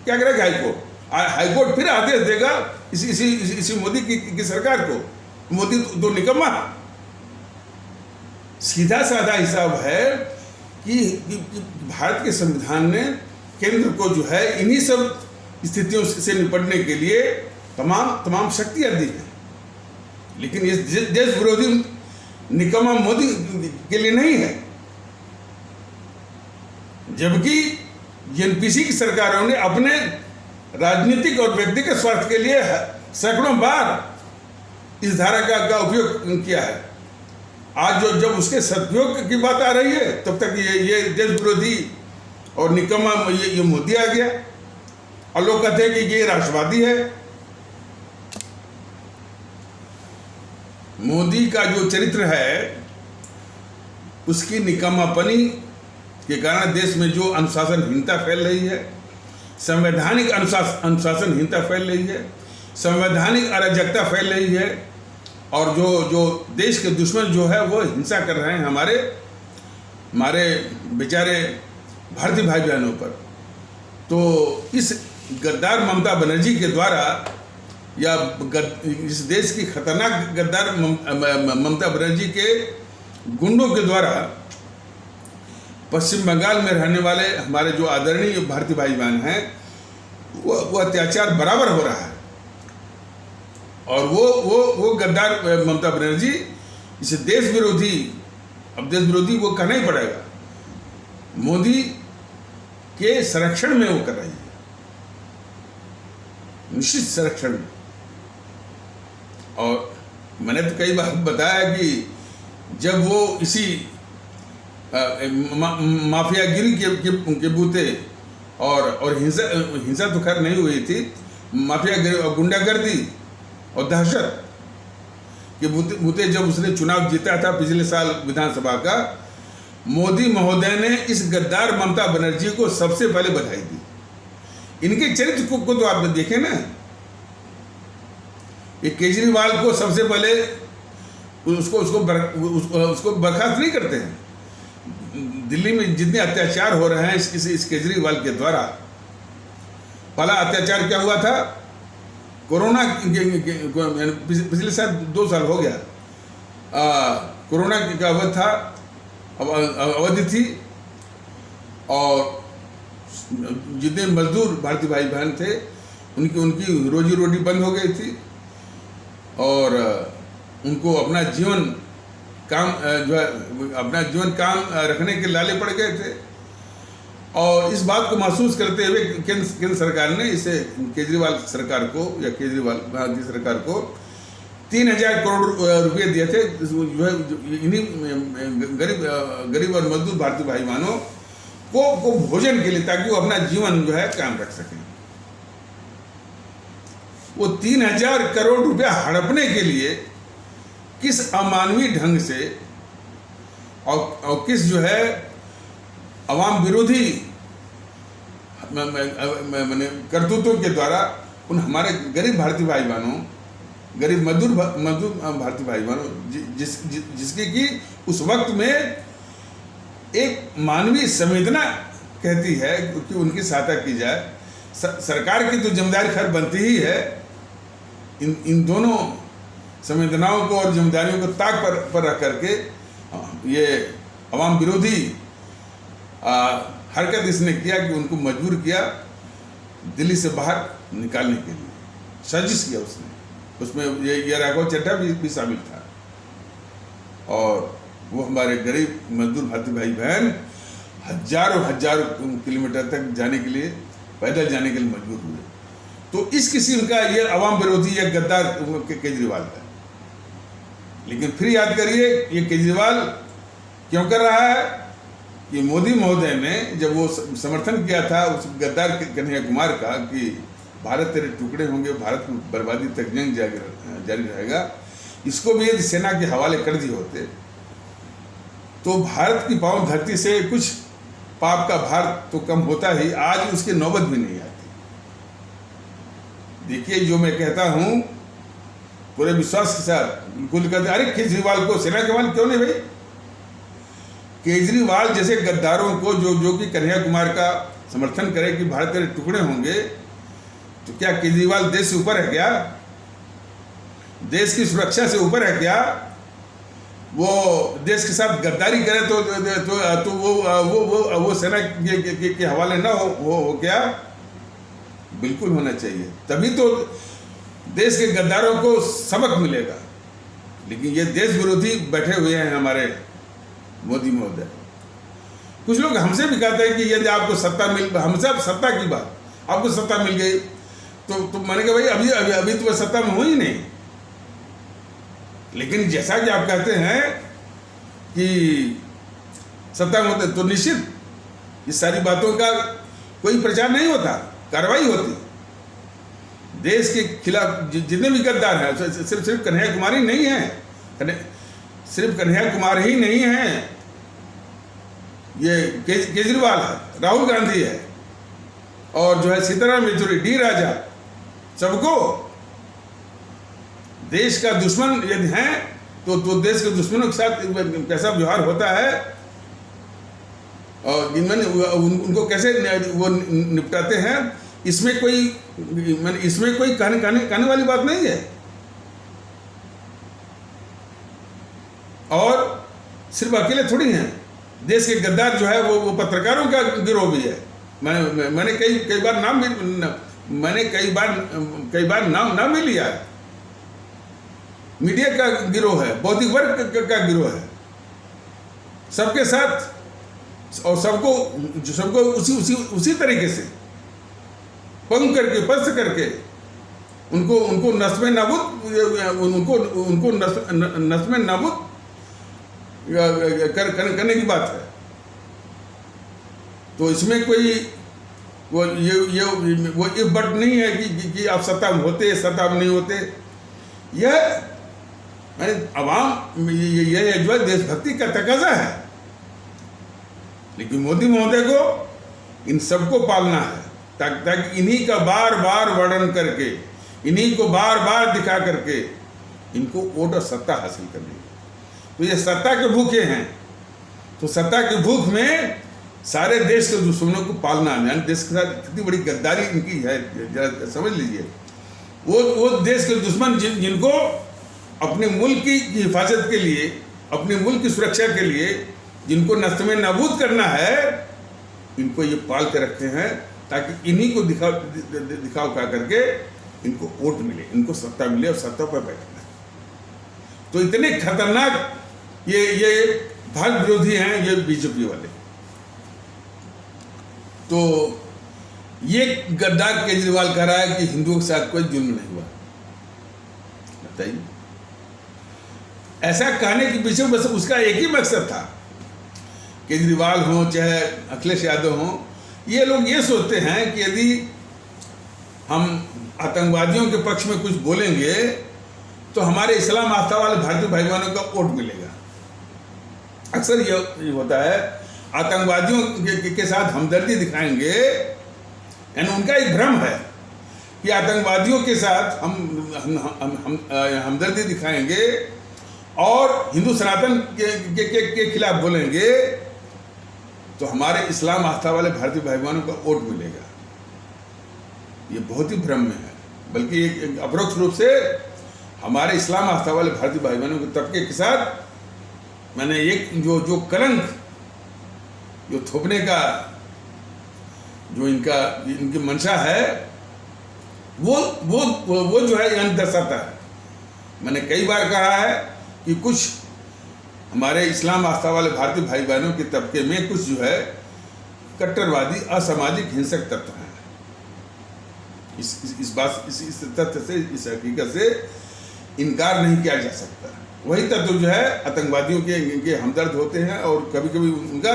क्या करेगा हाईकोर्ट? हाईकोर्ट फिर आदेश देगा इसी मोदी की सरकार को। मोदी तो निकम्मा। सीधा साधा हिसाब है कि भारत के संविधान ने केंद्र को जो है इन्हीं सब स्थितियों से निपटने के लिए तमाम शक्तियां दी हैं, लेकिन इस देश विरोधी निकम्मा मोदी के लिए नहीं है। जबकि एनपीसी की सरकारों ने अपने राजनीतिक और व्यक्तिगत स्वार्थ के लिए सैकड़ों बार इस धारा का उपयोग किया है। आज जो जब उसके सदुपयोग की बात आ रही है, तब तक ये देश विरोधी और निकम्मा ये मोदी आ गया, और लोग कहते हैं कि ये राष्ट्रवादी है। मोदी का जो चरित्र है, उसकी निकम्मापनी के कारण देश में जो अनुशासनहीनता फैल रही है, संवैधानिक अनुशासनहीनता फैल रही है, संवैधानिक अराजकता फैल रही है, और जो देश के दुश्मन जो है वो हिंसा कर रहे हैं हमारे बेचारे भारतीय भाई बहनों पर। तो इस गद्दार ममता बनर्जी के द्वारा, या इस देश की खतरनाक गद्दार ममता बनर्जी के गुंडों के द्वारा पश्चिम बंगाल में रहने वाले हमारे जो आदरणीय भारतीय भाई बहन हैं, वो अत्याचार बराबर हो रहा है। और वो गद्दार ममता बनर्जी इसे देश विरोधी, अब देश विरोधी वो कहना ही पड़ेगा, मोदी के संरक्षण में वो कर रही है, निश्चित संरक्षण में। और मैंने तो कई बार बताया कि जब वो इसी माफियागिरी के बूते और हिंसा तो खैर नहीं हुई थी, माफियागिरी और गुंडागर्दी और दहशत के बूते जब उसने चुनाव जीता था पिछले साल विधानसभा का, मोदी महोदय ने इस गद्दार ममता बनर्जी को सबसे पहले बधाई दी। इनके चरित्र को तो आप देखें ना, ये केजरीवाल को सबसे पहले उसको बर्खास्त नहीं करते हैं। दिल्ली में जितने अत्याचार हो रहे हैं इस केजरीवाल के द्वारा, पहला अत्याचार क्या हुआ था, कोरोना पिछले साल 2 साल हो गया, कोरोना का अवधि थी, और जितने मजदूर भारतीय भाई बहन थे उनकी रोजी रोटी बंद हो गई थी, और उनको अपना जीवन काम रखने के लाले पड़ गए थे। और इस बात को महसूस करते हुए केंद्र सरकार ने इसे केजरीवाल सरकार को, या केजरीवाल की सरकार को 3000 करोड़ रुपए दिए थे, जो है इन्हीं गरीब और मजदूर भारतीय भाई बहनों को भोजन के लिए, ताकि वो अपना जीवन जो है कायम रख सकें। वो 3000 करोड़ रुपया हड़पने के लिए किस अमानवीय ढंग से और किस जो है अवाम विरोधी करतूतों के द्वारा उन हमारे गरीब भारतीय भाई बहनों, गरीब मजदूर भारतीय भाई बहनों, जिसकी कि उस वक्त में एक मानवीय संवेदना कहती है कि उनकी सहायता की जाए। सरकार की तो जिम्मेदारी खैर बनती ही है इन दोनों संवेदनाओं को और जिम्मेदारियों को ताक पर रख करके ये अवाम विरोधी हरकत इसने किया कि उनको मजबूर किया दिल्ली से बाहर निकालने के लिए, साजिश किया उसने। उसमें ये राघव चड्ढा भी शामिल था, और वो हमारे गरीब मजदूर भारतीय भाई बहन हजारों किलोमीटर तक जाने के लिए, पैदल जाने के लिए मजबूर हुए। तो इस किस्म का ये अवाम विरोधी या गद्दार केजरीवाल है। लेकिन फिर याद करिए ये केजरीवाल क्यों कर रहा है कि मोदी महोदय ने जब वो समर्थन किया था उस गद्दार कन्हैया कुमार का कि भारत तेरे टुकड़े होंगे, भारत की बर्बादी तक जंग जारी रहेगा, इसको भी यदि सेना के हवाले कर दिए होते तो भारत की पावन धरती से कुछ पाप का भार तो कम होता ही, आज उसकी नौबत भी नहीं आती। देखिए जो मैं कहता हूं पूरे विश्वास के साथ, बिल्कुल कहते अरे केजरीवाल को सेना के हवाले क्यों नहीं भाई। केजरीवाल जैसे गद्दारों को जो कि कन्हैया कुमार का समर्थन करे कि भारत तेरे टुकड़े होंगे, तो क्या केजरीवाल देश से ऊपर है क्या? देश की सुरक्षा से ऊपर है क्या? वो देश के साथ गद्दारी करे तो वो सेना के हवाले ना हो क्या? बिल्कुल होना चाहिए, तभी तो देश के गद्दारों को सबक मिलेगा। लेकिन ये देश विरोधी बैठे हुए हैं हमारे मोदी महोदय। कुछ लोग हमसे भी कहते हैं कि यदि आपको सत्ता हमसे अब सत्ता की बात, आपको सत्ता मिल गई तो मैंने कहा भाई अभी तो सत्ता में हो ही नहीं। लेकिन जैसा कि आप कहते हैं कि सत्ता में होते तो निश्चित इस सारी बातों का कोई प्रचार नहीं होता, कार्रवाई होती। देश के खिलाफ जितने भी गद्दार हैं, सिर्फ कन्हैया कुमार ही नहीं है, सिर्फ कन्हैया कुमार ही नहीं है, ये केजरीवाल है, राहुल गांधी है, और जो है सीताराम येचुरी, डी राजा, सबको देश का दुश्मन यदि हैं तो देश के दुश्मनों के साथ कैसा व्यवहार होता है और उनको कैसे वो निपटाते हैं, इसमें कोई कहने वाली बात नहीं है। और सिर्फ अकेले थोड़ी हैं, देश के गद्दार जो है वो पत्रकारों का गिरोह भी है। मैंने कई बार नाम भी लिया है। मीडिया का गिरोह है, बौद्धिक वर्ग का गिरोह है, सबके साथ और सबको उसी तरीके से पंग करके पस्त करके उनको नस्म नाबूद करने की बात है। तो इसमें कोई वो इफ बट नहीं है कि आप सत्ता में होते, सत्ता में नहीं होते। यह अवाम यह जो है देशभक्ति का तकाजा है, लेकिन मोदी महोदय को इन सबको पालना है ताकि इन्हीं का बार बार वर्णन करके, इन्हीं को बार बार दिखा करके इनको वोट और सत्ता हासिल करनी है। तो ये सत्ता के भूखे हैं, तो सत्ता की भूख में सारे देश के दुश्मनों को पालना है। देश के साथ कितनी बड़ी गद्दारी इनकी है, जरा समझ लीजिए। वो देश के दुश्मन जिनको अपने मुल्क की हिफाजत के लिए, अपने मुल्क की सुरक्षा के लिए जिनको नस्म नाबूद करना है, इनको ये पाल के रखे हैं ताकि इन्हीं को दिखाव का करके इनको वोट मिले, इनको सत्ता मिले और सत्ता पर बैठना। तो इतने खतरनाक ये भारत विरोधी हैं ये बीजेपी वाले। तो ये गद्दार केजरीवाल कह रहा है कि हिंदुओं के साथ कोई जुल्म नहीं हुआ। बताइए, ऐसा कहने के पीछे बस उसका एक ही मकसद था। केजरीवाल हो चाहे अखिलेश यादव हो, ये लोग ये सोचते हैं कि यदि हम आतंकवादियों के पक्ष में कुछ बोलेंगे तो हमारे इस्लाम आस्था वाले भारतीय भाई बहनों का वोट मिलेगा। अक्सर ये होता है, आतंकवादियों के साथ हमदर्दी दिखाएंगे, यानी उनका एक भ्रम है कि आतंकवादियों के साथ हम हमदर्दी दिखाएंगे और हिंदू सनातन के खिलाफ बोलेंगे तो हमारे इस्लाम आस्था वाले भारतीय भाई बहनों का वोट मिलेगा। ये बहुत ही भ्रम में है, बल्कि एक अपरोक्ष रूप से हमारे इस्लाम आस्था वाले भारतीय भाई बहनों के तबके के साथ मैंने एक जो कलंक जो थोपने का जो इनकी मंशा है वो जो है अंत दर्शाता है। मैंने कई बार कहा है कि कुछ हमारे इस्लाम आस्था वाले भारतीय भाई बहनों के तबके में कुछ जो है कट्टरवादी, असामाजिक, हिंसक तत्व हैं। इस तथ्य से, इस हकीकत से इनकार नहीं किया जा सकता। वही तत्व जो है आतंकवादियों के हमदर्द होते हैं और कभी कभी उनका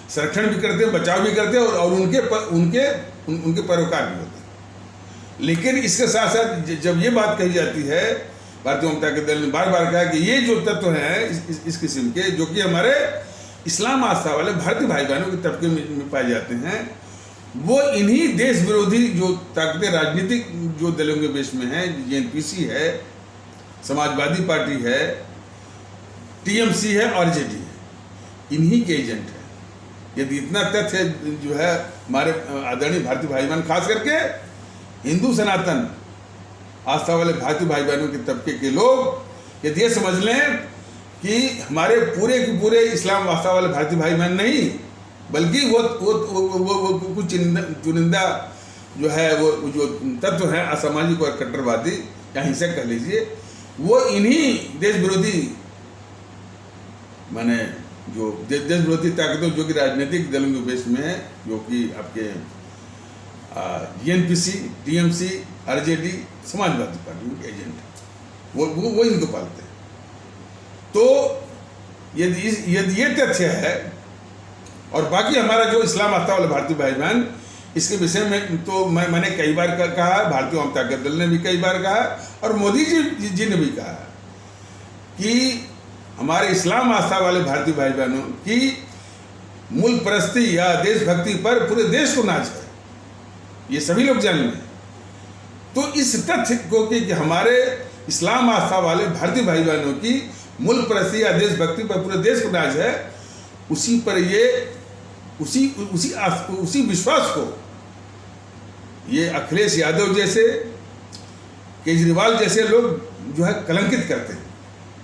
संरक्षण भी करते हैं, बचाव भी करते हैं और उनके पैरोकार भी होते हैं। लेकिन इसके साथ साथ जब ये बात कही जाती है, भारतीय जनता के दल ने बार बार कहा कि ये जो तत्व हैं इस किस्म के जो कि हमारे इस्लाम आस्था वाले भारतीय भाई बहनों के तबके में पाए जाते हैं, वो इन्हीं देश विरोधी जो ताकतें राजनीतिक जो दलों के बेस में हैं, जेएनपीसी है, समाजवादी पार्टी है, टीएमसी है, आरजेडी है, इन्हीं के एजेंट हैं। यदि इतना तथ्य जो है हमारे आदरणीय भारतीय भाई बहन, खास करके हिंदू सनातन आस्था वाले भारतीय भाई बहनों के तबके के लोग यदि ये समझ लें कि हमारे पूरे के पूरे इस्लाम आस्था वाले भारतीय भाई बहन नहीं, बल्कि वो कुछ चुनिंदा जो है वो जो तत्व हैं असामाजिक और कट्टरवादी या हिंसक कह लीजिए, वो इन्हीं देश विरोधी माने जो देश विरोधी ताकतों जो कि राजनीतिक दलों के बेस में है, जो कि आपके जेएनपीसी, टीएमसी, आरजेडी, समाजवादी पार्टी के एजेंट, वो इनको पालते हैं। तो यदि ये तथ्य है, और बाकी हमारा जो इस्लाम आता वाले भारतीय भाई बहन, इसके विषय में तो मैंने कई बार कहा, भारतीय जनता दल ने भी कई बार कहा, और मोदी जी ने भी कहा कि हमारे इस्लाम आस्था वाले भारतीय भाई बहनों की मुल्क परस्ती या देशभक्ति पर पूरे देश को नाज है, ये सभी लोग जान लें। तो इस तथ्य को कि हमारे इस्लाम आस्था वाले भारतीय भाई बहनों की मुल्क परस्ती या देशभक्ति पर पूरे देश को नाज है, उसी पर ये उसी विश्वास को ये अखिलेश यादव जैसे, केजरीवाल जैसे लोग जो है कलंकित करते हैं।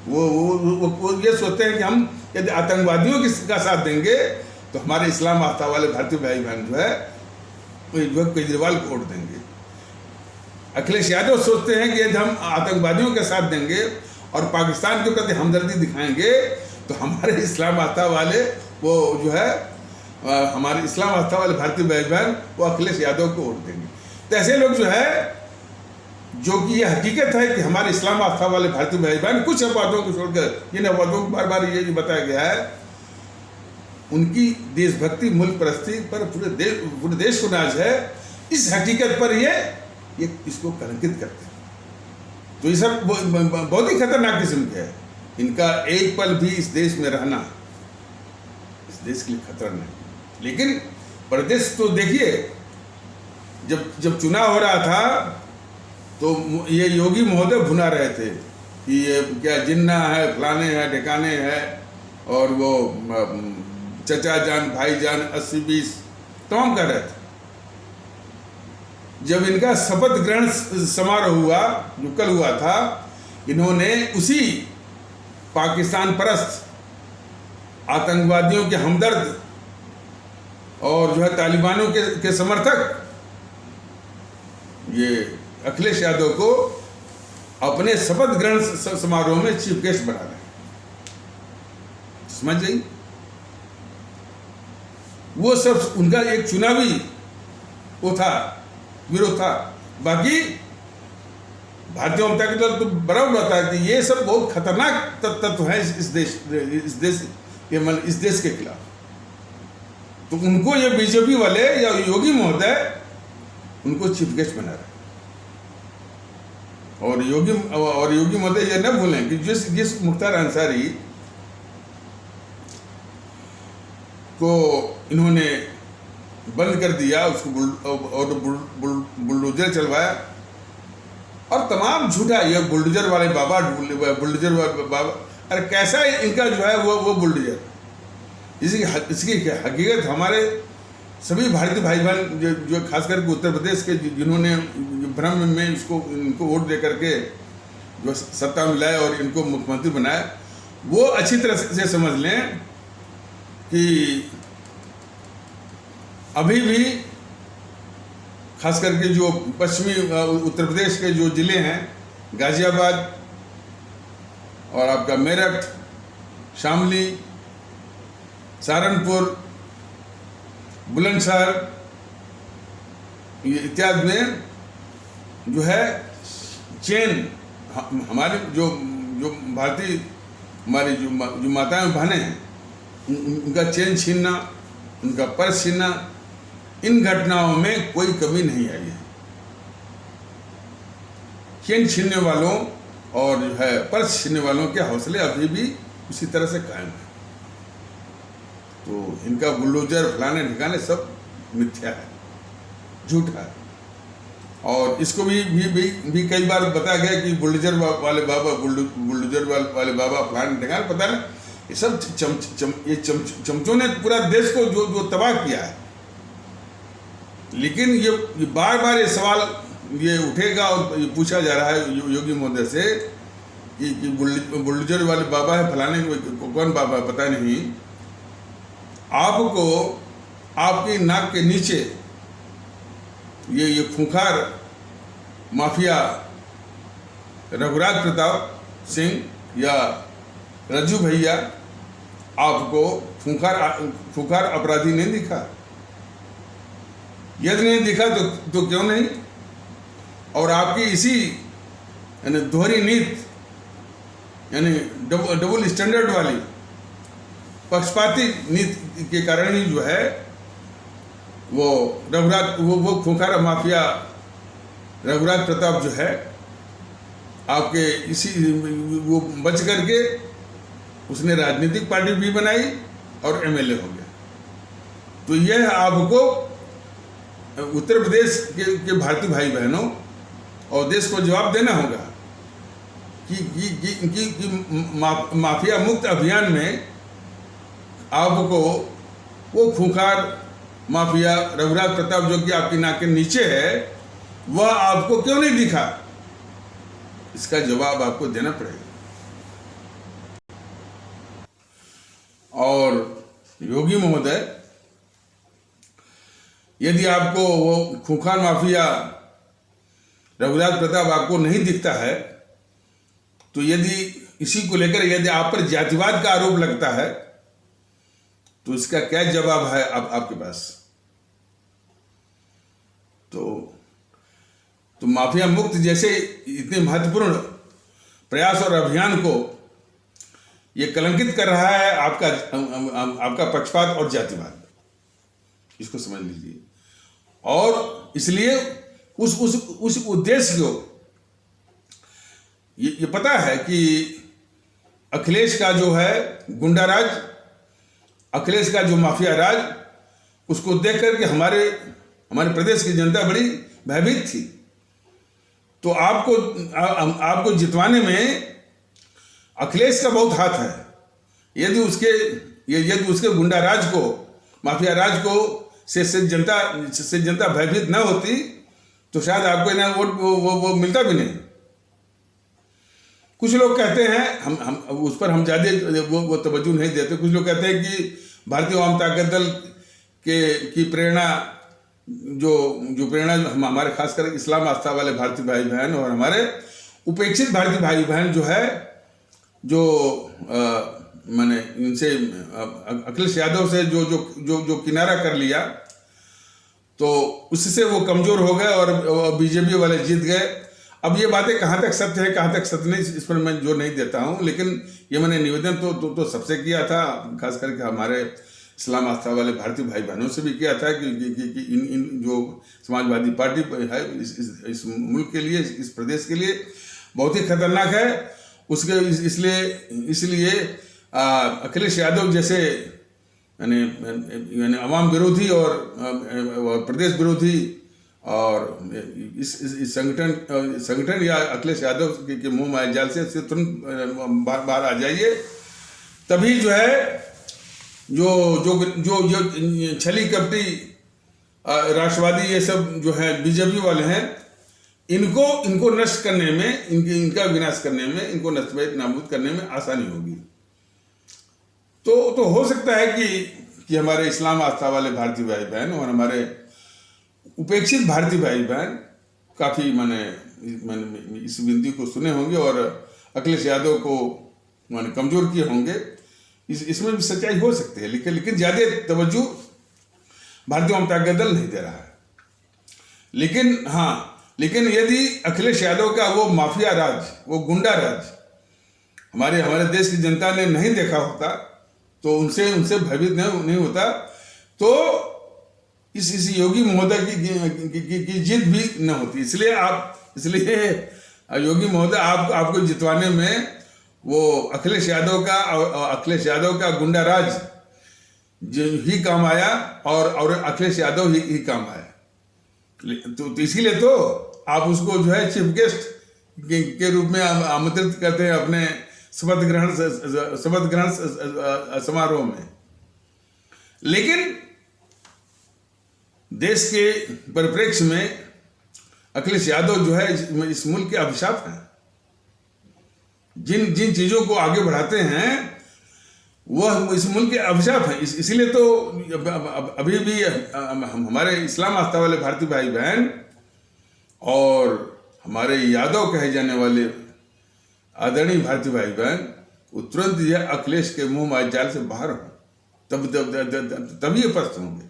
वो ये सोचते हैं कि हम यदि आतंकवादियों का साथ देंगे तो हमारे इस्लाम आस्था वाले भारतीय भाई बहन जो है केजरीवाल को वोट देंगे। अखिलेश यादव सोचते हैं कि यदि हम आतंकवादियों के साथ देंगे और पाकिस्तान के प्रति हमदर्दी दिखाएंगे तो हमारे इस्लाम आस्था वाले वो जो है हमारे इस्लाम आस्था वाले भारतीय भाई बहन वो अखिलेश यादव को वोट देंगे। तो ऐसे लोग जो है, जो कि ये हकीकत है कि हमारे इस्लाम आस्था वाले भारतीय भाई बहन कुछ अपवादों को छोड़कर, इन अपवादों को बार बार ये बताया गया है, उनकी देशभक्ति मुल्क परस्ती पर पूरे देश को नाज है, इस हकीकत पर ये इसको कलंकित करते हैं। तो ये सब बहुत ही खतरनाक किस्म के है। इनका एक पल भी इस देश में रहना इस देश के लिए खतरा नहीं। लेकिन प्रदेश तो देखिए, जब चुनाव हो रहा था तो ये योगी महोदय भुना रहे थे कि ये क्या जिन्ना है, फलाने हैं, ठिकाने हैं, और वो चचा जान, भाई जान, 80-20 तमाम कर रहे थे। जब इनका शपथ ग्रहण समारोह हुआ, जो कल हुआ था, इन्होंने उसी पाकिस्तान परस्त आतंकवादियों के हमदर्द और जो है तालिबानों के समर्थक ये अखिलेश यादव को अपने शपथ ग्रहण समारोह में चीफ गेस्ट बना रहे हैं। समझ जाइए, वो सब उनका एक चुनावी वो था, विरोध था। बाकी भारतीय जनता दल तो बराबर होता है कि ये सब बहुत खतरनाक तत्व है इस देश के खिलाफ। तो उनको ये बीजेपी वाले या योगी महोदय उनको चीफ गेस्ट बना रहे। और योगी महोदय ये न भूलें कि जिस मुख्तार अंसारी को इन्होंने बंद कर दिया, उसको और बुलडोजर चलवाया, और तमाम झूठा, ये बुलडोजर वाले बाबा, अरे कैसा इनका जो है वो बुलडोजर। इसकी हकीकत हमारे सभी भारतीय भाई बहन जो खास करके उत्तर प्रदेश के जिन्होंने भ्रम में इनको वोट दे करके जो सत्ता में लाए और इनको मुख्यमंत्री बनाया, वो अच्छी तरह से समझ लें कि अभी भी खास करके जो पश्चिमी उत्तर प्रदेश के जो ज़िले हैं, गाज़ियाबाद और आपका मेरठ, शामली, सहारनपुर, बुलंदशहर इत्यादि में जो है चेन, हमारे जो भारतीय हमारी जो माताएं बहनें हैं, उनका चेन छीनना, उनका पर्स छीनना, इन घटनाओं में कोई कमी नहीं आई है। चेन छीनने वालों और जो है पर्स छीनने वालों के हौसले अभी भी उसी तरह से कायम है। तो इनका बुलडोजर फलाने ठिकाने सब मिथ्या है, झूठा है। और इसको भी कई बार बताया गया कि बुलडोजर वाले बाबा फलाने ठिकाने, पता नहीं, ये सब चमचों ने पूरा देश को जो तबाह किया है। लेकिन ये बार बार ये सवाल ये उठेगा और ये पूछा जा रहा है योगी महोदय से कि बुलडोजर वाले बाबा है, फलाने कौन बाबा है पता नहीं, आपको आपकी नाक के नीचे ये खूंखार माफिया रघुराज प्रताप सिंह या रज्जू भैया आपको खूंखार अपराधी नहीं दिखा? यदि नहीं दिखा तो क्यों नहीं? और आपकी इसी यानी दोहरी नीति, यानी डबल स्टैंडर्ड वाली पक्षपाती नीति के कारण ही जो है वो रघुराज वो खूंखार माफिया रघुराज प्रताप जो है आपके इसी वो बच करके उसने राजनीतिक पार्टी भी बनाई और एमएलए हो गया। तो यह आपको उत्तर प्रदेश के भारतीय भाई बहनों और देश को जवाब देना होगा कि माफिया मुक्त अभियान में आपको वो खूंखार माफिया रघुराज प्रताप जो कि आपकी नाक के नीचे है वह आपको क्यों नहीं दिखा, इसका जवाब आपको देना पड़ेगा। और योगी महोदय, यदि आपको वो खूंखार माफिया रघुराज प्रताप आपको नहीं दिखता है तो यदि इसी को लेकर यदि आप पर जातिवाद का आरोप लगता है तो इसका क्या जवाब है आपके पास? तो माफिया मुक्त जैसे इतने महत्वपूर्ण प्रयास और अभियान को ये कलंकित कर रहा है आपका पक्षपात और जातिवाद, इसको समझ लीजिए। और इसलिए उस उद्देश्य को ये पता है कि अखिलेश का जो है गुंडा राज, अखिलेश का जो माफिया राज, उसको देख करके हमारे प्रदेश की जनता बड़ी भयभीत थी। तो आपको जितवाने में अखिलेश का बहुत हाथ है। यदि उसके गुंडा राज को, माफिया राज को से जनता भयभीत न होती तो शायद आपको ना वो मिलता भी नहीं। कुछ लोग कहते हैं, हम उस पर हम ज़्यादा वो तवज्जो नहीं देते। कुछ लोग कहते हैं कि भारतीय आवाम ताकत दल की प्रेरणा जो प्रेरणा हमारे खासकर इस्लाम आस्था वाले भारतीय भाई बहन और हमारे उपेक्षित भारतीय भाई बहन जो है, जो मैंने इनसे अखिलेश यादव से जो किनारा कर लिया तो उससे वो कमजोर हो गए और बीजेपी वाले जीत गए। अब ये बातें कहाँ तक सत्य है कहाँ तक सत्य नहीं, इस पर मैं जोर नहीं देता हूँ, लेकिन ये मैंने निवेदन तो सबसे किया था, खास करके हमारे इस्लाम आस्था वाले भारतीय भाई बहनों से भी किया था कि इन जो समाजवादी पार्टी है इस मुल्क के लिए, इस प्रदेश के लिए बहुत ही खतरनाक है। उसके इसलिए अखिलेश यादव जैसे यानी अवाम विरोधी और प्रदेश विरोधी और इस संगठन या अखिलेश यादव के मुंह माया जाल से तुरंत बाहर आ जाइए। तभी जो है जो छली कपटी राष्ट्रवादी ये सब जो है बीजेपी वाले हैं, इनको नष्ट करने में, इनका विनाश करने में, इनको नष्ट नाबूद करने में आसानी होगी। तो हो सकता है कि हमारे इस्लाम आस्था वाले भारतीय भाई बहन और हमारे उपेक्षित भारतीय भाई बहन काफ़ी मैंने इस विनती को सुने होंगे और अखिलेश यादव को कमज़ोर किए होंगे। इसमें भी सच्चाई हो सकती है, लेकिन ज़्यादा तवज्जो भारतीय जनता दल नहीं दे रहा है। लेकिन यदि अखिलेश यादव का वो माफिया राज, वो गुंडा राज हमारे देश की जनता ने नहीं देखा होता तो उनसे भयभीत नहीं होता, तो इस योगी महोदय की जीत भी न होती। इसलिए योगी महोदय आपको जितवाने में वो अखिलेश यादव का गुंडा राज ही काम आया और अखिलेश यादव ही काम आया। तो इसीलिए तो आप उसको जो है चीफ गेस्ट के रूप में आमंत्रित करते हैं अपने शपथ ग्रहण समारोह में। लेकिन देश के परिप्रेक्ष्य में अखिलेश यादव जो है इस मुल्क के अभिशाप हैं। जिन चीज़ों को आगे बढ़ाते हैं वह इस मुल्क के अभिशाप हैं। इसीलिए तो अभी भी हमारे इस्लाम आस्था वाले भारतीय भाई बहन और हमारे यादव कहे जाने वाले आदरणीय भारतीय भाई बहन वो तुरंत यह अखिलेश के मुंह माय जाल से बाहर हो, तब ये पस्त होंगे।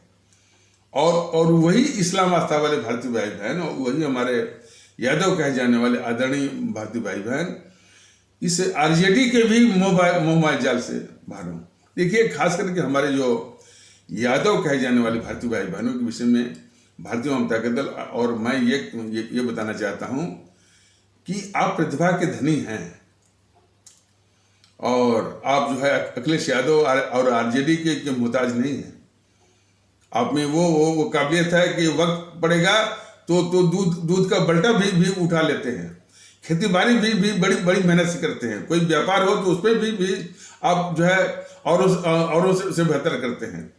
और वही इस्लाम आस्था वाले भारतीय भाई बहन और वही हमारे यादव कहे जाने वाले आदरणीय भारतीय भाई बहन इस आरजेडी के भी मोह माया जाल से बाहर हों। देखिए, खास करके हमारे जो यादव कहे जाने वाले भारतीय भाई बहनों के विषय में भारतीय जनता दल और मैं ये बताना चाहता हूँ कि आप प्रतिभा के धनी हैं और आप जो है अखिलेश यादव और आरजेडी के मोहताज नहीं हैं। आप में वो काबिलियत है कि वक्त पड़ेगा तो दूध का बल्टा भी उठा लेते हैं। खेती बाड़ी भी बड़ी मेहनत से करते हैं। कोई व्यापार हो तो उसमें भी आप जो है औरों से बेहतर करते हैं।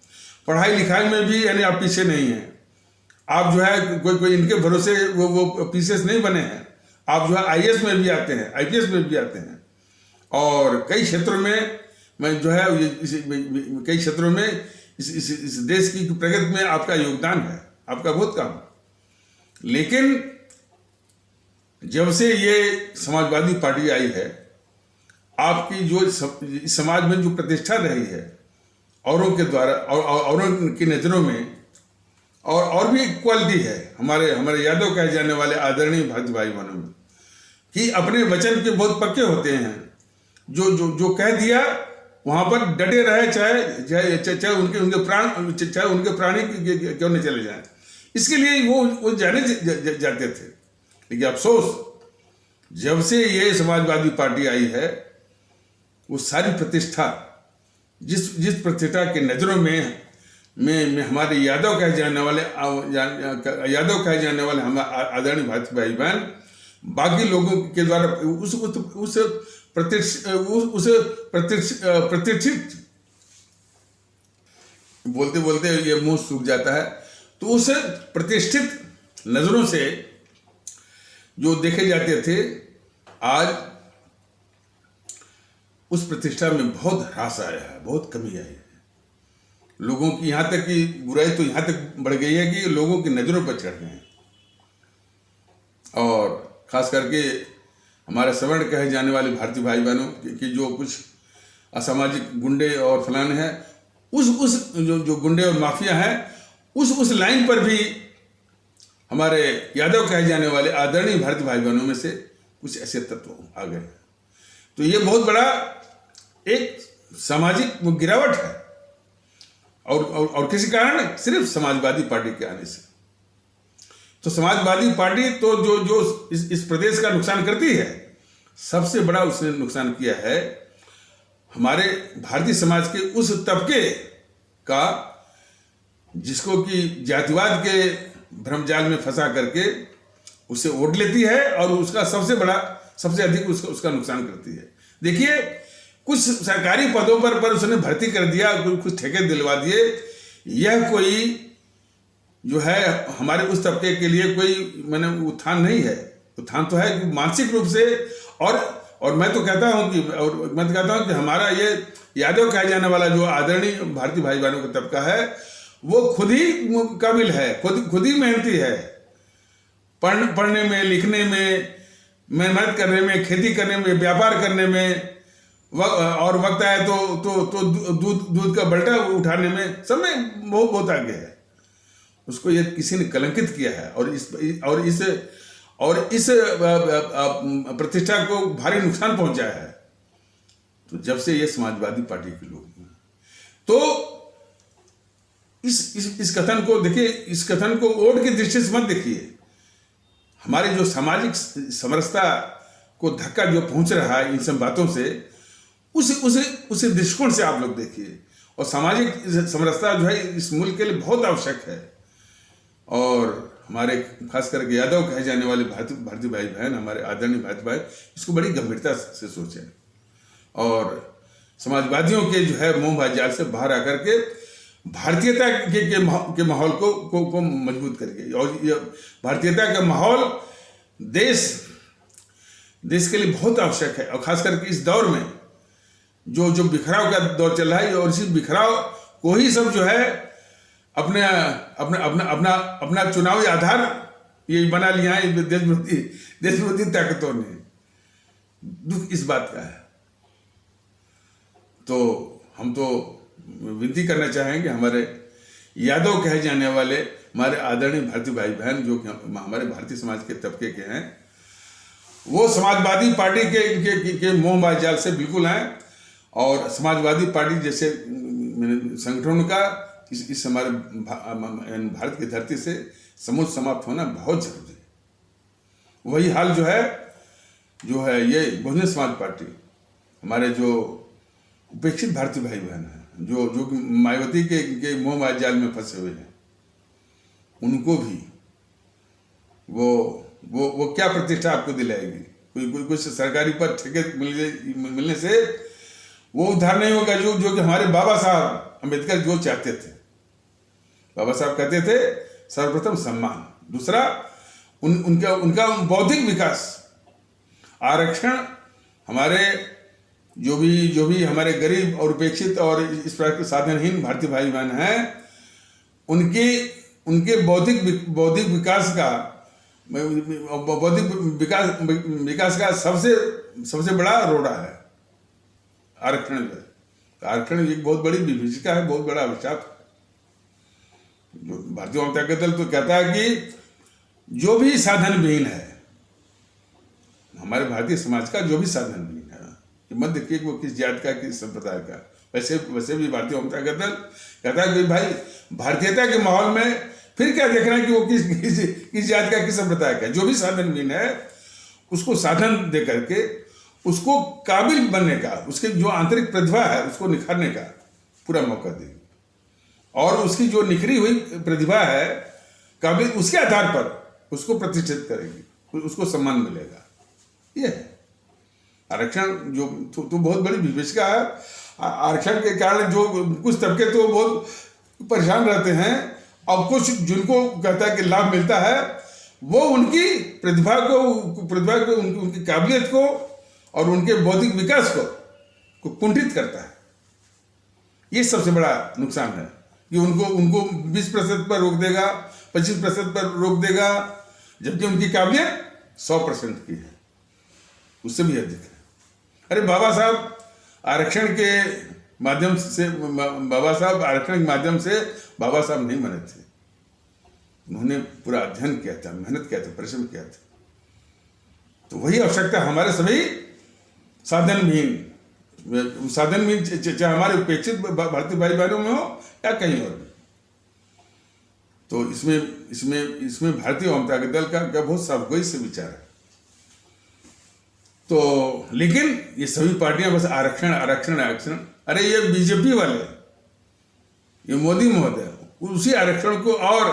पढ़ाई लिखाई में भी यानी आप पीछे नहीं हैं। आप जो है कोई इनके भरोसे वो पीसीएस नहीं बने हैं। आप जो है आईएएस में भी आते हैं, आईपीएस में भी आते हैं और कई क्षेत्रों में मैं जो है कई क्षेत्रों में इस देश की प्रगति में आपका योगदान है, आपका बहुत काम। लेकिन जब से ये समाजवादी पार्टी आई है, आपकी जो समाज में जो प्रतिष्ठा रही है औरों के द्वारा औरों की नज़रों में और भी क्वालिटी है हमारे यादव कहे जाने वाले आदरणीय भारतीय भाई बहनों में कि अपने वचन के बहुत पक्के होते हैं। जो कह दिया वहां पर डटे रहे, चाहे उनके प्राणी क्यों नहीं चले जाएं। इसके लिए वो जाने जाते थे। लेकिन अफसोस, जब से ये समाजवादी पार्टी आई है, वो सारी प्रतिष्ठा जिस प्रतिष्ठा के नज़रों में हमारे यादव कहे जाने वाले हमारे आदरणीय भारतीय भाई बहन बाकी लोगों के द्वारा उस प्रतिष्ठित बोलते ये मुंह सूख जाता है, तो उस प्रतिष्ठित नजरों से जो देखे जाते थे, आज उस प्रतिष्ठा में बहुत ह्रास आया है, बहुत कमी आई है। लोगों की यहाँ तक की बुराई तो यहाँ तक बढ़ गई है कि लोगों की नजरों पर चढ़ गए हैं। और खास करके हमारे सवर्ण कहे जाने वाले भारतीय भाई बहनों की जो कुछ असामाजिक गुंडे और फलाने हैं, उस जो गुंडे और माफिया हैं, उस लाइन पर भी हमारे यादव कहे जाने वाले आदरणीय भारतीय भाई बहनों में से कुछ ऐसे तत्व आ गए। तो ये बहुत बड़ा एक सामाजिक गिरावट है और किसी कारण सिर्फ समाजवादी पार्टी के आने से। तो समाजवादी पार्टी तो जो इस प्रदेश का नुकसान करती है, सबसे बड़ा उसने नुकसान किया है हमारे भारतीय समाज के उस तबके का जिसको कि जातिवाद के भ्रमजाल में फंसा करके उसे वोट लेती है और उसका सबसे अधिक उसका नुकसान करती है। देखिए, कुछ सरकारी पदों पर उसने भर्ती कर दिया, कुछ ठेके दिलवा दिए। यह कोई जो है हमारे उस तबके के लिए कोई उत्थान नहीं है। उत्थान तो है कि मानसिक रूप से और मैं तो कहता हूं कि हमारा ये यादव कहे जाने वाला जो आदरणीय भारतीय भाई बहनों का तबका है, वो खुद ही काबिल है, खुद ही मेहनती है। पढ़ने में, लिखने में, मेहनत करने में, खेती करने में, व्यापार करने में, और वक्त आए तो दूध का बल्टा उठाने में, सब में बहुत आगे है। उसको ये किसी ने कलंकित किया है और इस प्रतिष्ठा को भारी नुकसान पहुंचाया है। तो जब से ये समाजवादी पार्टी के लोग हैं, तो इस कथन को देखिए, इस कथन को वोट की दृष्टि से मत देखिए। हमारी जो सामाजिक समरसता को धक्का जो पहुंच रहा है इन सब बातों से, उस दृष्टिकोण से आप लोग देखिए। और सामाजिक समरसता जो है इस मुल्क के लिए बहुत आवश्यक है। और हमारे खास करके यादव कहे जाने वाले भारतीय भाई बहन, हमारे आदरणीय भारतीय भाई, इसको बड़ी गंभीरता से सोचें और समाजवादियों के जो है मोह जाल से बाहर आकर के भारतीयता के माहौल को मजबूत करके, और ये भारतीयता का माहौल देश के लिए बहुत आवश्यक है। और खास करके इस दौर में जो बिखराव का दौर चल रहा है, और इसी बिखराव को ही सब जो है अपना चुनावी आधार ये बना लिया है देश विरोधी ताकतों ने। दुख इस बात का है। तो हम तो विनती करना चाहेंगे हमारे यादव कहे जाने वाले हमारे आदरणीय भारतीय भाई बहन जो कि हमारे भारतीय समाज के तबके के हैं, वो समाजवादी पार्टी के मोह जाल से बिल्कुल हैं और समाजवादी पार्टी जैसे संगठनों का इस हमारे भारत की धरती से समूल समाप्त होना बहुत जरूरी है। वही हाल जो है ये बहुजन समाज पार्टी, हमारे जो उपेक्षित भारतीय भाई बहन हैं, जो कि मायावती के मोह माया जाल में फंसे हुए हैं, उनको भी वो क्या प्रतिष्ठा आपको दिलाएगी? कोई सरकारी पद ठेके मिलने से वो उद्धार नहीं होगा जो कि हमारे बाबा साहब अम्बेडकर जो चाहते थे। बाबा साहब कहते थे सर्वप्रथम सम्मान, दूसरा उनका बौद्धिक विकास। आरक्षण हमारे जो भी हमारे गरीब और उपेक्षित और इस प्रकार के साधनहीन भारतीय भाई बहन हैं, उनके बौद्धिक विकास का सबसे बड़ा रोड़ा है आरक्षण। आरक्षण एक बहुत बड़ी विभीषिका है, बहुत बड़ा अभिशाप है। जो भारतीय जनता दल तो कहता है कि जो भी साधन विहीन है, हमारे भारतीय समाज का जो भी साधन विहीन है, कि मत देखिए वो किस जात का, किस संप्रदाय का, वैसे भी भारतीय जनता दल कहता है कि भाई भारतीयता के माहौल में फिर क्या देखना है कि वो किस जात का, किस संप्रदाय का, जो भी साधन विहीन है उसको साधन दे करके उसको काबिल बनने का, उसके जो आंतरिक प्रतिभा है उसको निखारने का पूरा मौका देगी, और उसकी जो निखरी हुई प्रतिभा है काबिल, उसके आधार पर उसको प्रतिष्ठित करेगी, उसको सम्मान मिलेगा। ये है आरक्षण जो तो बहुत बड़ी विभीषिका है। आरक्षण के कारण जो कुछ तबके तो बहुत परेशान रहते हैं, और कुछ जिनको कहता है कि लाभ मिलता है, वो उनकी प्रतिभा को उनकी काबिलियत को और उनके बौद्धिक विकास को कुंठित करता है। ये सबसे बड़ा नुकसान है कि उनको 20% पर रोक देगा, 25% पर रोक देगा, जबकि उनकी काबिलियत 100% की है, उससे भी अधिक है। अरे बाबा साहब आरक्षण के माध्यम से बाबा साहब नहीं बने थे। उन्होंने पूरा अध्ययन किया था, मेहनत किया था, परिश्रम किया था। तो वही आवश्यकता हमारे सभी साधनहीन चाहे हमारे उपेक्षित भारतीय भाई बहनों में हो या कहीं और भी। तो इसमें भारतीय जनता दल का बहुत सावधानी से विचार है। तो लेकिन ये सभी पार्टियां बस आरक्षण। अरे ये बीजेपी वाले, ये मोदी महोदय उसी आरक्षण को और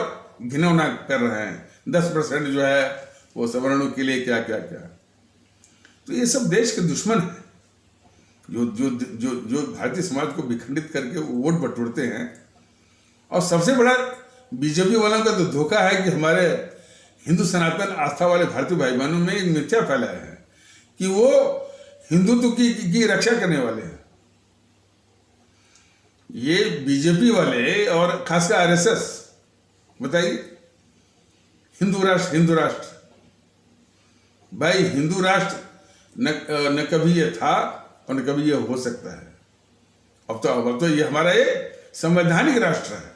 घिनौना कर रहे हैं। 10% जो है वो सवर्णों के लिए क्या। तो ये सब देश के दुश्मन हैं जो भारतीय समाज को विखंडित करके वोट बटोरते हैं। और सबसे बड़ा बीजेपी वालों का तो धोखा है कि हमारे हिंदू सनातन आस्था वाले भारतीय भाई बहनों में एक मिथ्या फैलाया है कि वो हिंदुत्व की रक्षा करने वाले हैं। ये बीजेपी वाले और खासकर आरएसएस, बताइए, हिंदू राष्ट्र भाई, हिंदू राष्ट्र न कभी ये था और न कभी ये हो सकता है। अब तो ये हमारा ये संवैधानिक राष्ट्र है,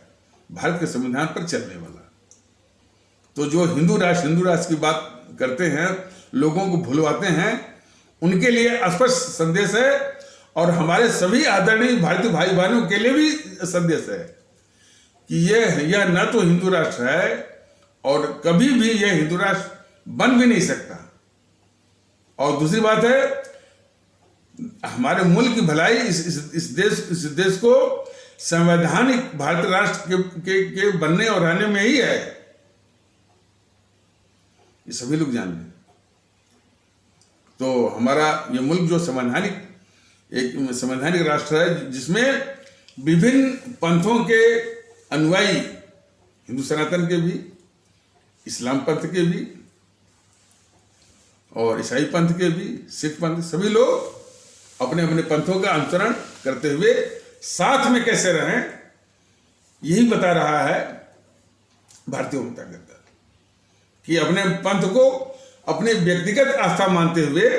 भारत के संविधान पर चलने वाला। तो जो हिंदू राष्ट्र की बात करते हैं, लोगों को भुलवाते हैं, उनके लिए स्पष्ट संदेश है, और हमारे सभी आदरणीय भारतीय भाई बहनों के लिए भी संदेश है कि यह न तो हिंदू राष्ट्र है और कभी भी यह हिंदू राष्ट्र बन भी नहीं सकता। और दूसरी बात है, हमारे मुल्क की भलाई इस देश को संवैधानिक भारत राष्ट्र के बनने और रहने में ही है। ये सभी लोग जान लें। तो हमारा ये मुल्क जो एक संवैधानिक राष्ट्र है, जिसमें विभिन्न पंथों के अनुयायी, हिंदू सनातन के भी, इस्लाम पंथ के भी और ईसाई पंथ के भी, सिख पंथ, सभी लोग अपने अपने पंथों का अनुसरण करते हुए साथ में कैसे रहें, यही बता रहा है भारतीय जनता दल कि अपने पंथ को अपने व्यक्तिगत आस्था मानते हुए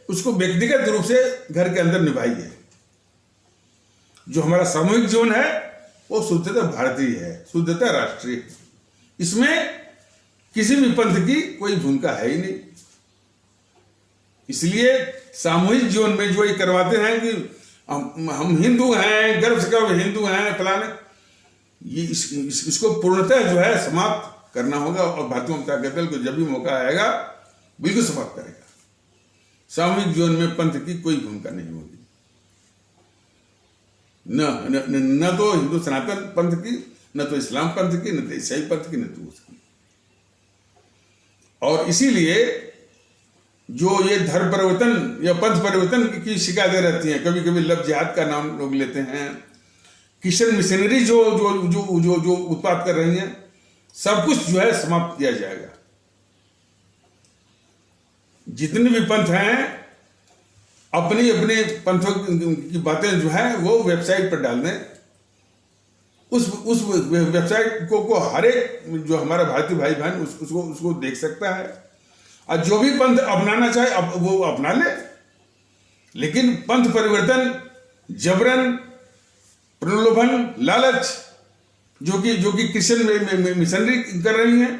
उसको व्यक्तिगत रूप से घर के अंदर निभाइए। जो हमारा सामूहिक जीवन है वो शुद्धता भारतीय है, शुद्धता राष्ट्रीय। इसमें किसी भी पंथ की कोई भूमिका है ही नहीं। इसलिए सामूहिक जीवन में जो ये करवाते हैं कि हम हिंदू हैं, गर्व से कहो हिंदू हैं फलाने, ये इसको पूर्णतः जो है समाप्त करना होगा। और भारतीय जनता दल को जब भी मौका आएगा बिल्कुल समाप्त करेगा। सामूहिक जीवन में पंथ की कोई भूमिका नहीं होगी, न तो हिंदू सनातन पंथ की, न तो इस्लाम पंथ की, न तो ईसाई पंथ की, न तो उसकी। और इसीलिए जो ये धर्म परिवर्तन या पंथ परिवर्तन की शिकायतें रहती हैं, कभी कभी लव जिहाद का नाम लोग लेते हैं, क्रिश्चियन मिशनरी जो जो जो जो जो उत्पाद कर रही हैं, सब कुछ जो है समाप्त किया जाएगा। जितने भी पंथ हैं अपनी अपने पंथों की बातें जो है वो वेबसाइट पर डाल दें। उस वेबसाइट को हर एक जो हमारा भारतीय भाई बहन उसको देख सकता है, और जो भी पंथ अपनाना चाहे वो अपना ले। लेकिन पंथ परिवर्तन, जबरन, प्रलोभन, लालच जो कि क्रिश्चियन मिशनरी कर रही हैं,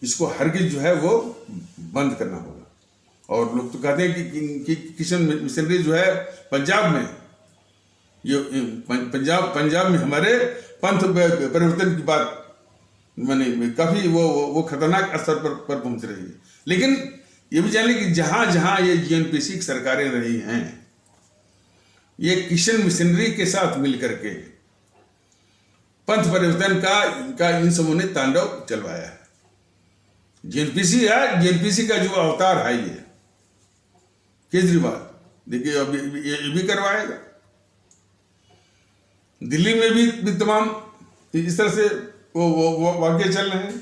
इसको हरगिज जो है वो बंद करना होगा। और लोग तो कहते हैं कि क्रिश्चियन मिशनरी जो है पंजाब में, ये पंजाब में हमारे पंथ परिवर्तन की बात माने काफी वो खतरनाक स्तर पर पहुंच रही है। लेकिन ये भी जान लें कि जहां जहां ये जीएनपीसी की सरकारें रही हैं, ये क्रिश्चियन मिशनरी के साथ मिलकर के पंथ परिवर्तन का इन समूह ने तांडव चलवाया है। जीएनपीसी है, जीएनपीसी का जो अवतार है ये केजरीवाल, देखिए अब ये भी करवाएगा। दिल्ली में भी तमाम इस तरह से वो वाक्य चल रहे हैं।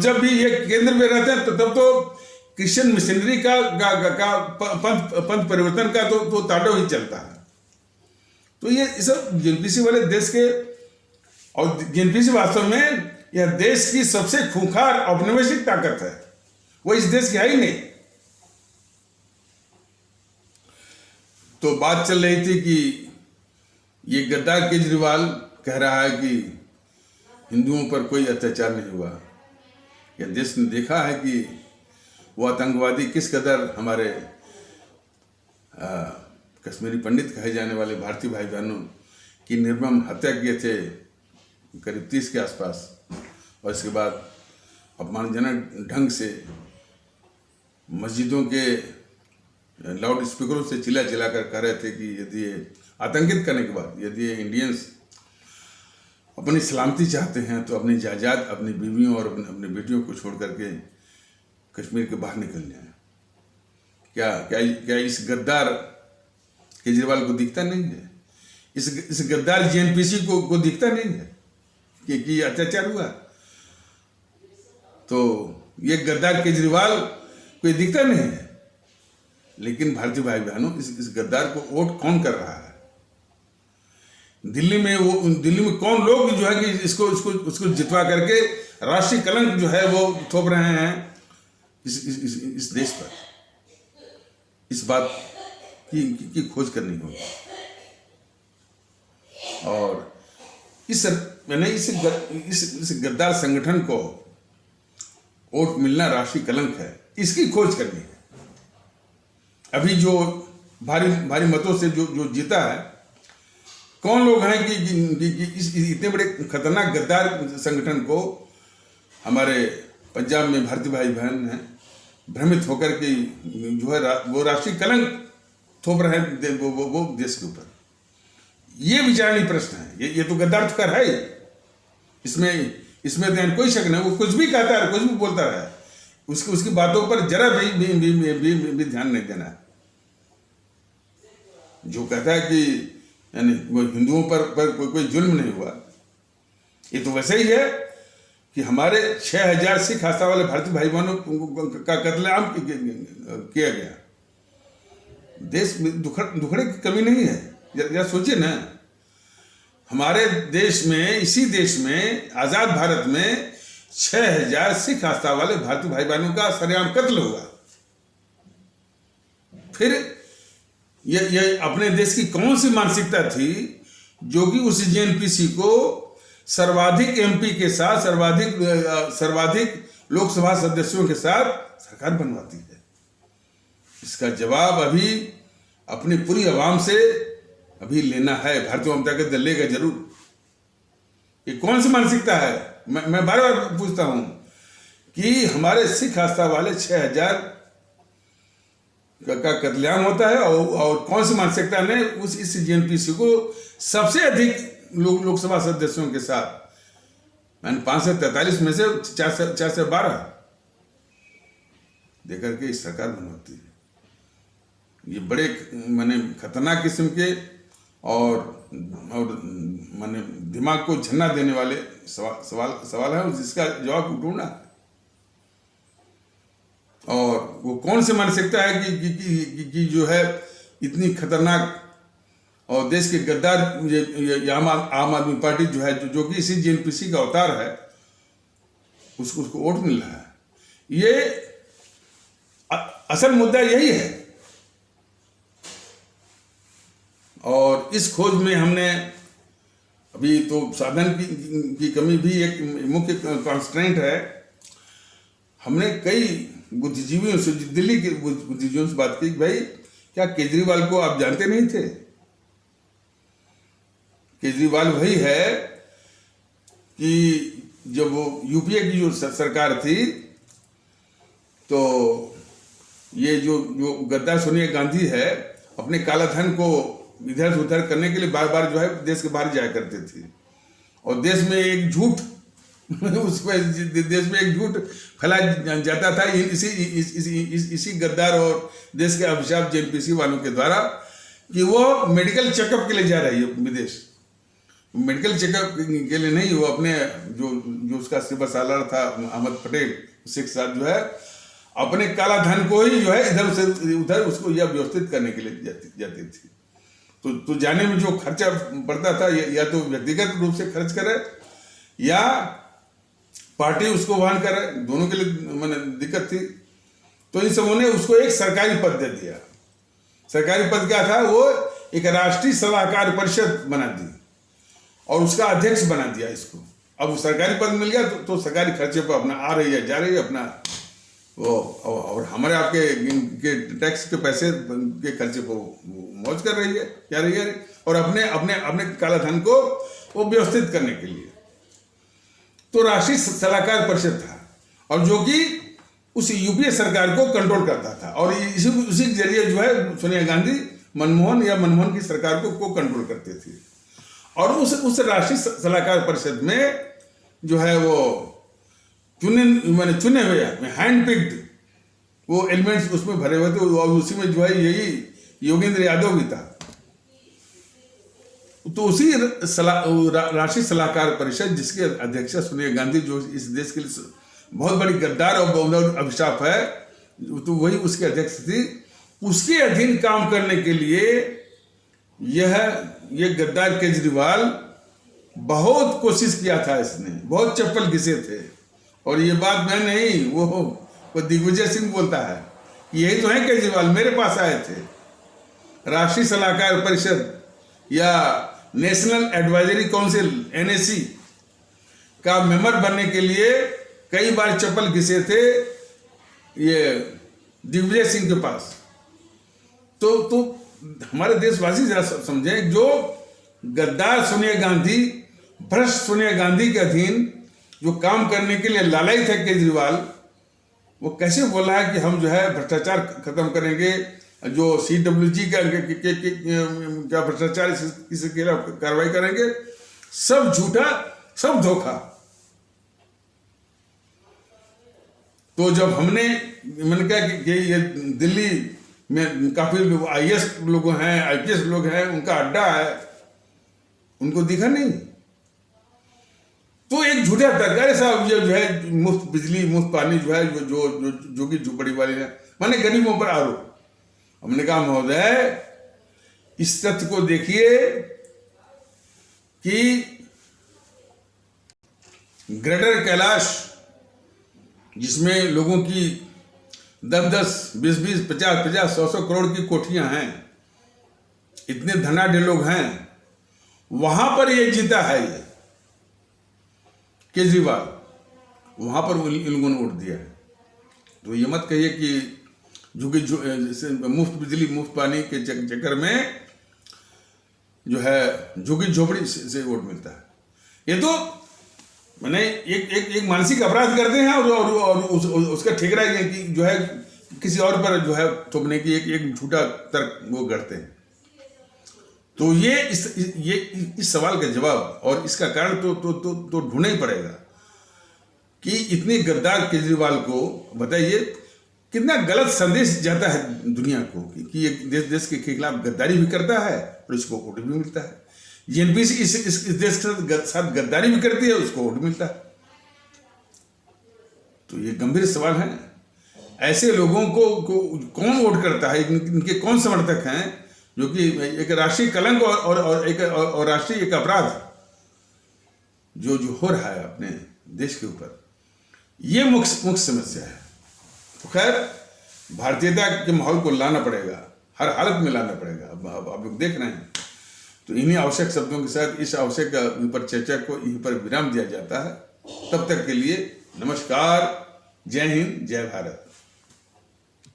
जब भी ये केंद्र में रहते हैं तब तो क्रिश्चियन मिशनरी का पंथ परिवर्तन का तो तांडव ही चलता है। तो ये सब जीएनपीसी वाले देश के, और जीएनपीसी वास्तव में यह देश की सबसे खूंखार औपनिवेशिक ताकत है, वो इस देश की है ही नहीं। तो बात चल रही थी कि ये गद्दार केजरीवाल कह रहा है कि हिंदुओं पर कोई अत्याचार नहीं हुआ। यह देश ने देखा है कि वो आतंकवादी किस कदर हमारे कश्मीरी पंडित कहे जाने वाले भारतीय भाई बहनों की निर्मम हत्या किए थे करीब 30 के आसपास, और इसके बाद अपमानजनक ढंग से मस्जिदों के लाउड स्पीकरों से चिल्ला कर कह रहे थे कि यदि ये आतंकित करने के बाद यदि ये इंडियंस अपनी सलामती चाहते हैं तो अपनी जायदाद, अपनी बीवियों और अपने बेटियों को छोड़ करके कश्मीर के बाहर निकल जाएं। क्या इस गद्दार केजरीवाल को दिखता नहीं है? इस गद्दार जीएनपीसी को दिखता नहीं है कि अत्याचार हुआ? तो ये गद्दार केजरीवाल कोई दिखता नहीं है। लेकिन भारतीय भाई बहनों, इस गद्दार को वोट कौन कर रहा है? दिल्ली में कौन लोग जो है कि उसको जितवा करके राष्ट्रीय कलंक जो है वो थोप रहे हैं इस देश पर। इस बात की खोज करनी होगी। और इस गद्दार संगठन को वोट मिलना राष्ट्रीय कलंक है, इसकी खोज करनी है। अभी जो भारी मतों से जो जीता है, कौन लोग हैं कि इतने बड़े खतरनाक गद्दार संगठन को हमारे पंजाब में भारतीय भाई बहन हैं भ्रमित होकर के जो है वो राष्ट्रीय कलंक थोप रहे हैं वो देश के ऊपर। ये विचारणीय प्रश्न है। ये तो गद्दार तो कर है, इसमें कोई शक नहीं। वो कुछ भी कहता है, कुछ भी बोलता है, उसकी बातों पर जरा भी ध्यान नहीं देना है। जो कहता है कि यानी वो हिंदुओं पर कोई जुल्म नहीं हुआ, ये तो वैसे ही है कि हमारे 6000 सिख आस्था वाले भारतीय भाई बहनों का कत्लेआम किया गया। देश में दुखड़े की कमी नहीं है। जरा सोचिए ना, हमारे देश में, इसी देश में, आजाद भारत में 6000 सिख आस्था वाले भारतीय भाई बहनों का सरेआम कत्ल हुआ। फिर ये अपने देश की कौन सी मानसिकता थी जो कि उस जीएनपीसी को सर्वाधिक एमपी के साथ, सर्वाधिक लोकसभा सदस्यों के साथ सरकार बनवाती है? इसका जवाब अभी अपनी पूरी आवाम से अभी लेना है। भारतीय जनता पार्टी दल लेगा जरूर। ये कौन सी मानसिकता है? मैं बार बार पूछता हूं कि हमारे सिख आस्था वाले 6000 का कत्लेआम होता है और कौन सी मानसिकता ने इस जीएनपीसी को सबसे अधिक लोकसभा सदस्यों के साथ 543 में से 412 देकर के इस सरकार बनवाती है। ये बड़े माने खतरनाक किस्म के और माने दिमाग को झन्ना देने वाले सवाल है, जिसका जवाब ढूंढना है। और वो कौन सी मानसिकता है कि जो है इतनी खतरनाक और देश के गद्दार ये आम आदमी पार्टी जो है जो कि इसी जीएनपीसी का अवतार है, उसको वोट मिल रहा है। ये असल मुद्दा यही है। और इस खोज में हमने अभी तो साधन की कमी भी एक मुख्य कॉन्स्ट्रेंट है। हमने कई बुद्धिजीवियों से, दिल्ली के बुद्धिजीवियों से बात की कि भाई क्या केजरीवाल को आप जानते नहीं थे? केजरीवाल वही है कि जब वो यूपीए की जो सरकार थी तो ये जो गद्दार सोनिया गांधी है अपने काला धन को इधर से उधर करने के लिए बार बार जो है देश के बाहर जाया करते थे और देश में एक झूठ देश में एक झूठ फैलाया जाता था इसी गद्दार और देश के अभिशाप जेएनपीसी वालों के द्वारा कि वो मेडिकल चेकअप के लिए जा रही है विदेश। मेडिकल चेकअप के लिए नहीं, वो अपने जो उसका सिपह सालार था अहमद पटेल, उसके साथ जो है अपने काला धन को ही जो है इधर से उधर उसको यह व्यवस्थित करने के लिए जाती थी। तो जाने में जो खर्चा पड़ता था या तो व्यक्तिगत रूप से खर्च करे या पार्टी उसको वहन करे, दोनों के लिए मैंने दिक्कत थी। तो इन सबों ने उसको एक सरकारी पद दे दिया। सरकारी पद क्या था? वो एक राष्ट्रीय सलाहकार परिषद बना दी और उसका अध्यक्ष बना दिया इसको। अब वो सरकारी पद मिल गया तो सरकारी खर्चे पर अपना आ रही है, जा रही है अपना वो, और हमारे आपके टैक्स के पैसे के खर्चे को मौज कर रही है, क्या रही है, और अपने काला धन को वो व्यवस्थित करने के लिए। तो राष्ट्रीय सलाहकार परिषद था और जो कि उस यूपीए सरकार को कंट्रोल करता था और उसी के जरिए जो है सोनिया गांधी मनमोहन की सरकार को कंट्रोल करते थे। और उस राष्ट्रीय सलाहकार परिषद में जो है वो चुने हुए हैंड पिक्ड वो एलिमेंट्स उसमें भरे हुए थे और उसी में जो है यही योगेंद्र यादव भी था। तो उसी राष्ट्रीय सलाहकार परिषद जिसके अध्यक्ष सोनिया गांधी जो इस देश के लिए बहुत बड़ी गद्दार और बहुत अभिशाप है, तो वही उसके अध्यक्ष थी। उसके अधीन काम करने के लिए ये गद्दार केजरीवाल बहुत कोशिश किया था, इसने बहुत चप्पल घिसे थे। और ये बात मैं नहीं, वो दिग्विजय सिंह बोलता है कि यही तो है केजरीवाल, मेरे पास आए थे। राष्ट्रीय सलाहकार परिषद या नेशनल एडवाइजरी काउंसिल एनएसी का मेंबर बनने के लिए कई बार चप्पल घिसे थे ये दिग्विजय सिंह के पास। तो हमारे देशवासी जरा समझें, जो गद्दार सोनिया गांधी, भ्रष्ट सोनिया गांधी के अधीन जो काम करने के लिए लालयित है केजरीवाल, वो कैसे बोल रहा है कि हम जो है भ्रष्टाचार खत्म करेंगे, जो CWG का क्या भ्रष्टाचार इसके खिलाफ कार्रवाई करेंगे। सब झूठा, सब धोखा। तो जब मैंने कहा कि ये दिल्ली में काफी लोग IAS लोग हैं, IPS लोग हैं, उनका अड्डा है, उनको दिखा नहीं। तो एक झूठा सरकार साहब जो है मुफ्त बिजली मुफ्त पानी जो है जो कि झुपड़ी वाले है, माने गरीबों पर आरोप। हमने कहा महोदय इस तथ्य को देखिए कि ग्रेटर कैलाश जिसमें लोगों की 10-10, 20-20, 50-50, 100-100 करोड़ की कोठियां हैं, इतने धनाढ्य लोग हैं, वहां पर ये जीता है ये केजरीवाल, वहां पर इन लोगों ने वोट दिया है। तो ये मत कहिए कि झुग्गी मुफ्त बिजली मुफ्त पानी के चक्कर में जो है झुग्गी झोपड़ी से वोट मिलता है। ये तो मैंने एक मानसिक अपराध करते हैं और उसका ठेकरा कि जो है किसी और पर जो है थोपने की एक झूठा तर्क वो करते हैं। तो ये इस सवाल का जवाब और इसका कारण तो ढूंढना ही पड़ेगा कि इतने गद्दार केजरीवाल को बताइए कितना गलत संदेश जाता है दुनिया को कि ये देश के खिलाफ गद्दारी भी करता है और इसको वोट भी मिलता है। एनपीसी इस देश के साथ गद्दारी भी करती है, उसको वोट मिलता है। तो ये गंभीर सवाल है। ऐसे लोगों को कौन वोट करता है, इनके कौन समर्थक हैं, जो कि एक राष्ट्रीय कलंक और राष्ट्रीय एक अपराध जो हो रहा है अपने देश के ऊपर, ये मुख्य समस्या है। तो खैर भारतीयता के माहौल को लाना पड़ेगा, हर हालत में लाना पड़ेगा। अब आप लोग देख रहे हैं। तो इन्हीं आवश्यक शब्दों के साथ इस आवश्यक पर चर्चा को यहीं पर विराम दिया जाता है। तब तक के लिए नमस्कार, जय हिंद, जय भारत।